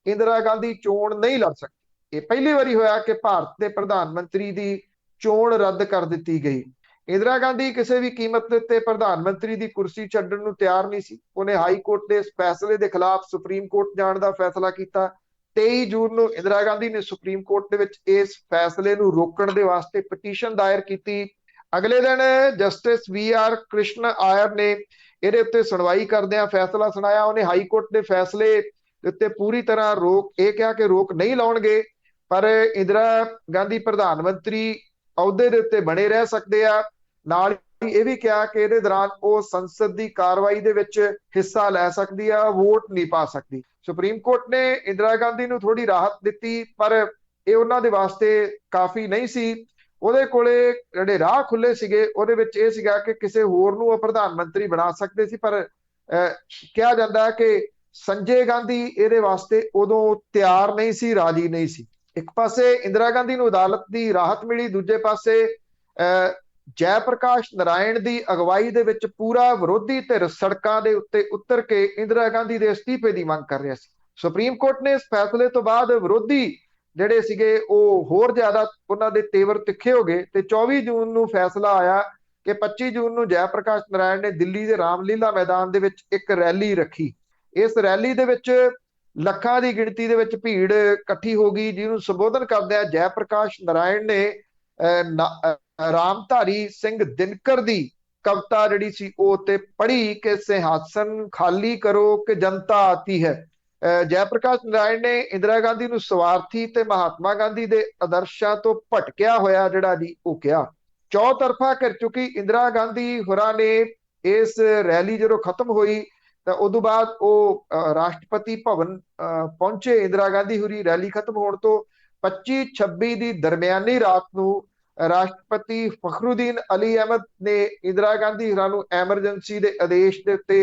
ਇੰਦਰਾ ਗਾਂਧੀ ਚੋਣ ਨਹੀਂ ਲੜ ਸਕਦੀ। ਇਹ ਪਹਿਲੀ ਵਾਰੀ ਹੋਇਆ ਕਿ ਭਾਰਤ ਦੇ ਪ੍ਰਧਾਨ ਮੰਤਰੀ ਦੀ ਚੋਣ ਰੱਦ ਕਰ ਦਿੱਤੀ ਗਈ। ਇੰਦਰਾ ਗਾਂਧੀ ਕਿਸੇ ਵੀ ਕੀਮਤ ਦੇ ਉੱਤੇ ਪ੍ਰਧਾਨ ਮੰਤਰੀ ਦੀ ਕੁਰਸੀ ਛੱਡਣ ਨੂੰ ਤਿਆਰ ਨਹੀਂ ਸੀ। ਉਹਨੇ ਹਾਈ ਕੋਰਟ ਦੇ ਇਸ ਫੈਸਲੇ ਦੇ ਖਿਲਾਫ ਸੁਪਰੀਮ ਕੋਰਟ ਜਾਣ ਦਾ ਫੈਸਲਾ ਕੀਤਾ। 23 ਜੂਨ ਨੂੰ ਇੰਦਰਾ ਗਾਂਧੀ ਨੇ ਸੁਪਰੀਮ ਕੋਰਟ ਦੇ ਵਿੱਚ ਇਸ ਫੈਸਲੇ ਨੂੰ ਰੋਕਣ ਦੇ ਵਾਸਤੇ ਪਟੀਸ਼ਨ ਦਾਇਰ ਕੀਤੀ। ਅਗਲੇ ਦਿਨ ਜਸਟਿਸ VR ਕ੍ਰਿਸ਼ਨ ਆਇਰ ਨੇ ਇਹਦੇ ਉੱਤੇ ਸੁਣਵਾਈ ਕਰਦਿਆਂ ਫੈਸਲਾ ਸੁਣਾਇਆ। ਉਹਨੇ ਹਾਈ ਕੋਰਟ ਦੇ ਫੈਸਲੇ ਉੱਤੇ ਪੂਰੀ ਤਰ੍ਹਾਂ ਇਹ ਕਿਹਾ ਕਿ ਰੋਕ ਨਹੀਂ ਲਾਉਣਗੇ, ਪਰ ਇੰਦਰਾ ਗਾਂਧੀ ਪ੍ਰਧਾਨ ਮੰਤਰੀ ਅਹੁਦੇ ਦੇ ਉੱਤੇ ਬਣੇ ਰਹਿ ਸਕਦੇ ਆ। ਨਾਲ ਹੀ ਇਹ ਵੀ ਕਿਹਾ ਕਿ ਇਹਦੇ ਦੌਰਾਨ ਉਹ ਸੰਸਦ ਦੀ ਕਾਰਵਾਈ ਦੇ ਵਿੱਚ ਹਿੱਸਾ ਲੈ ਸਕਦੀ ਆ, ਵੋਟ ਨਹੀਂ ਪਾ ਸਕਦੀ। ਸੁਪਰੀਮ ਕੋਰਟ ਨੇ ਇੰਦਰਾ ਗਾਂਧੀ ਨੂੰ ਥੋੜੀ ਰਾਹਤ ਦਿੱਤੀ, ਪਰ ਇਹ ਉਹਨਾਂ ਦੇ ਵਾਸਤੇ ਕਾਫੀ ਨਹੀਂ ਸੀ। ਉਹਦੇ ਕੋਲੇ ਜਿਹੜੇ ਰਾਹ ਖੁੱਲੇ ਸੀਗੇ ਉਹਦੇ ਵਿੱਚ ਇਹ ਸੀਗਾ ਕਿ ਕਿਸੇ ਹੋਰ ਨੂੰ ਉਹ ਪ੍ਰਧਾਨ ਮੰਤਰੀ ਬਣਾ ਸਕਦੇ ਸੀ, ਪਰ ਕਿਹਾ ਜਾਂਦਾ ਕਿ ਸੰਜੇ ਗਾਂਧੀ ਇਹਦੇ ਵਾਸਤੇ ਉਦੋਂ ਤਿਆਰ ਨਹੀਂ ਸੀ, ਰਾਜੀ ਨਹੀਂ ਸੀ। ਇੱਕ ਪਾਸੇ ਇੰਦਰਾ ਗਾਂਧੀ ਨੂੰ ਅਦਾਲਤ ਦੀ ਰਾਹਤ ਮਿਲੀ, ਦੂਜੇ ਪਾਸੇ ਜੈ ਪ੍ਰਕਾਸ਼ ਨਾਰਾਇਣ ਦੀ ਅਗਵਾਈ ਦੇ ਵਿੱਚ ਪੂਰਾ ਵਿਰੋਧੀ ਧਿਰ ਸੜਕਾਂ ਦੇ ਉੱਤੇ ਉਤਰ ਕੇ ਇੰਦਰਾ ਗਾਂਧੀ ਦੇ ਅਸਤੀਫੇ ਦੀ ਮੰਗ ਕਰ ਰਿਹਾ ਸੀ। ਸੁਪਰੀਮ ਕੋਰਟ ਨੇ ਇਸ ਫੈਸਲੇ ਤੋਂ ਬਾਅਦ ਵਿਰੋਧੀ ਜਿਹੜੇ ਸੀਗੇ ਉਹ ਹੋਰ ਜ਼ਿਆਦਾ ਉਹਨਾਂ ਦੇ ਤੇਵਰ ਤਿੱਖੇ ਹੋ ਗਏ ਤੇ 24 ਜੂਨ ਨੂੰ ਫੈਸਲਾ ਆਇਆ ਕਿ 25 ਜੂਨ ਨੂੰ ਜੈ ਪ੍ਰਕਾਸ਼ ਨਾਰਾਇਣ ਨੇ ਦਿੱਲੀ ਦੇ ਰਾਮਲੀਲਾ ਮੈਦਾਨ ਦੇ ਵਿੱਚ ਇੱਕ ਰੈਲੀ ਰੱਖੀ। ਇਸ ਰੈਲੀ ਦੇ ਵਿੱਚ ਲੱਖਾਂ ਦੀ ਗਿਣਤੀ ਦੇ ਵਿੱਚ ਭੀੜ ਇਕੱਠੀ ਹੋ ਗਈ, ਜਿਹਨੂੰ ਸੰਬੋਧਨ ਕਰਦਿਆਂ ਜੈ ਪ੍ਰਕਾਸ਼ ਨਾਰਾਇਣ ਨੇ ਰਾਮਧਾਰੀ ਸਿੰਘ ਦਿਨਕਰ ਦੀ ਕਵਿਤਾ ਜਿਹੜੀ ਸੀ ਉਹ ਤੇ ਪੜ੍ਹੀ ਕਿ ਸਿੰਘਾਸਨ ਖਾਲੀ ਕਰੋ ਕਿ ਜਨਤਾ ਆਤੀ ਹੈ। ਜੈ ਪ੍ਰਕਾਸ਼ ਨਾਰਾਇਣ ਨੇ ਇੰਦਰਾ ਗਾਂਧੀ ਨੂੰ ਸਵਾਰਥੀ ਤੇ ਮਹਾਤਮਾ ਗਾਂਧੀ ਦੇ ਆਦਰਸ਼ਾਂ ਤੋਂ ਭਟਕਿਆ ਹੋਇਆ ਜਿਹੜਾ ਜੀ ਉਹ ਕਿਹਾ। ਚੌਤਰਫਾ ਕਰ ਚੁੱਕੀ ਇੰਦਰਾ ਗਾਂਧੀ ਹੋਰਾਂ ਨੇ ਇਸ ਰੈਲੀ ਜਦੋਂ ਖਤਮ ਹੋਈ ਤਾਂ ਉਦੋਂ ਬਾਅਦ ਉਹ ਰਾਸ਼ਟਰਪਤੀ ਭਵਨ ਪਹੁੰਚੇ। ਇੰਦਰਾ ਗਾਂਧੀ ਹੋਰੀ ਰੈਲੀ ਖਤਮ ਹੋਣ ਤੋਂ 25-26 ਦੀ ਦਰਮਿਆਨੀ ਰਾਤ ਨੂੰ ਰਾਸ਼ਟਰਪਤੀ ਫਖਰੁਦੀਨ ਅਲੀ ਅਹਿਮਦ ਨੇ ਇੰਦਰਾ ਗਾਂਧੀ ਹੋਰਾਂ ਨੂੰ ਐਮਰਜੈਂਸੀ ਦੇ ਆਦੇਸ਼ ਦੇ ਉੱਤੇ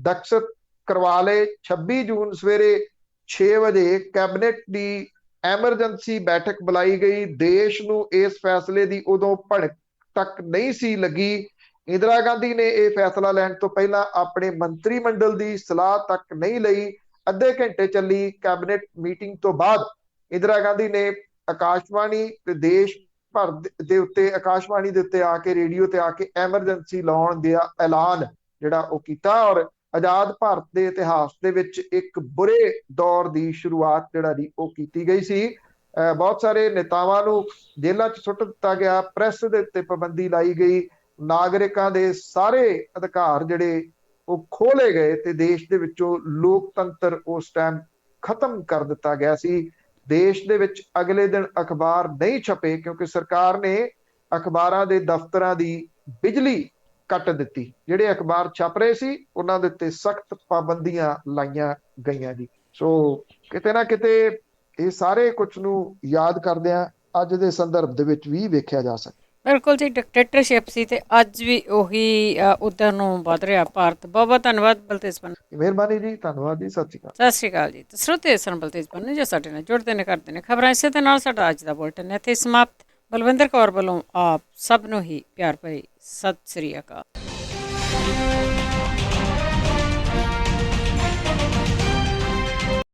ਦਸਤਖਤ ਕਰਵਾ ਲਏ। 26 ਜੂਨ ਸਵੇਰੇ 6 ਵਜੇ ਕੈਬਨਿਟ ਦੀ ਐਮਰਜੈਂਸੀ ਬੈਠਕ ਬੁਲਾਈ ਗਈ। ਦੇਸ਼ ਨੂੰ ਇਸ ਫੈਸਲੇ ਦੀ ਉਦੋਂ ਭਣਕ ਤੱਕ ਨਹੀਂ ਸੀ ਲੱਗੀ। ਇੰਦਰਾ ਗਾਂਧੀ ਨੇ ਇਹ ਫੈਸਲਾ ਲੈਣ ਤੋਂ ਪਹਿਲਾਂ ਆਪਣੇ ਮੰਤਰੀ ਮੰਡਲ ਦੀ ਸਲਾਹ ਤੱਕ ਨਹੀਂ ਲਈ। ਅੱਧੇ ਘੰਟੇ ਚੱਲੀ ਕੈਬਨਿਟ ਮੀਟਿੰਗ ਤੋਂ ਬਾਅਦ ਇੰਦਰਾ ਗਾਂਧੀ ਨੇ ਆਕਾਸ਼ਵਾਣੀ ਤੇ ਦੇਸ਼ ਭਰ ਦੇ ਉੱਤੇ ਆਕਾਸ਼ਵਾਣੀ ਦੇ ਉੱਤੇ ਆ ਕੇ ਰੇਡੀਓ ਤੇ ਆ ਕੇ ਐਮਰਜੈਂਸੀ ਲਾਉਣ ਦਾ ਐਲਾਨ ਜਿਹੜਾ ਉਹ ਕੀਤਾ ਔਰ ਆਜ਼ਾਦ ਭਾਰਤ ਦੇ ਇਤਿਹਾਸ ਦੇ ਵਿੱਚ ਇੱਕ ਬੁਰੇ ਦੌਰ ਦੀ ਸ਼ੁਰੂਆਤ ਜਿਹੜਾ ਦੀ ਉਹ ਕੀਤੀ ਗਈ ਸੀ। ਬਹੁਤ ਸਾਰੇ ਨੇਤਾਵਾਂ ਨੂੰ ਜੇਲ੍ਹਾਂ 'ਚ ਸੁੱਟ ਦਿੱਤਾ ਗਿਆ, ਪ੍ਰੈਸ ਦੇ ਉੱਤੇ ਪਾਬੰਦੀ ਲਾਈ ਗਈ, ਨਾਗਰਿਕਾਂ ਦੇ ਸਾਰੇ ਅਧਿਕਾਰ ਜਿਹੜੇ ਉਹ ਖੋਲੇ ਗਏ ਤੇ ਦੇਸ਼ ਦੇ ਵਿੱਚੋਂ ਲੋਕਤੰਤਰ ਉਸ ਟਾਈਮ ਖਤਮ ਕਰ ਦਿੱਤਾ ਗਿਆ ਸੀ। ਦੇਸ਼ ਦੇ ਵਿੱਚ ਅਗਲੇ ਦਿਨ ਅਖਬਾਰ ਨਹੀਂ ਛਪੇ ਕਿਉਂਕਿ ਸਰਕਾਰ ਨੇ ਅਖਬਾਰਾਂ ਦੇ ਦਫ਼ਤਰਾਂ ਦੀ ਬਿਜਲੀ ਕੱਟ ਦਿੱਤੀ। ਜਿਹੜੇ ਅਖਬਾਰ ਛਪ ਰਹੇ ਸੀ ਉਹਨਾਂ ਦੇ ਉੱਤੇ ਸਖਤ ਪਾਬੰਦੀਆਂ ਲਾਈਆਂ ਗਈਆਂ ਜੀ। ਸੋ ਕਿਤੇ ਨਾ ਕਿਤੇ ਇਹ ਸਾਰੇ ਕੁਝ ਨੂੰ ਯਾਦ ਕਰਦਿਆਂ ਅੱਜ ਦੇ ਸੰਦਰਭ ਦੇ ਵਿੱਚ ਵੀ ਵੇਖਿਆ ਜਾ ਸਕਦਾ। ਬਿਲਕੁਲ ਜੀ, ਡਿਕਟੇਟਰਸ਼ਿਪ ਸੀ ਤੇ ਅੱਜ ਵੀ ਉਹੀ ਉਧਰ ਨੂੰ ਵਧ ਰਿਹਾ ਭਾਰਤ। ਬਹੁਤ ਬਹੁਤ ਧੰਨਵਾਦ ਬਲਤੇਜ ਪੰਨੂ। ਮਿਹਰਬਾਨੀ ਜੀ, ਧੰਨਵਾਦ ਜੀ, ਸਤਿ ਸ਼੍ਰੀ ਅਕਾਲ। ਸਤਿ ਸ਼੍ਰੀ ਅਕਾਲ ਜੀ। ਤੇ ਸਰੋਤੇ ਸਨ ਬਲਤੇਜ ਪੰਨੂ ਜੋ ਸਾਡੇ ਨਾਲ ਜੁੜਦੇ ਨੇ, ਕਰਦੇ ਨੇ ਖਬਰਾਂ। ਇਸੇ ਦੇ ਨਾਲ ਸਾਡਾ ਅੱਜ ਦਾ ਬੁਲੇਟਿਨ ਇੱਥੇ ਸਮਾਪਤ। ਬਲਵਿੰਦਰ ਕੌਰ ਵੱਲੋਂ ਆਪ ਸਭ ਨੂੰ ਹੀ ਪਿਆਰ ਭਰੀ ਸਤਿ ਸ਼੍ਰੀ ਅਕਾਲ।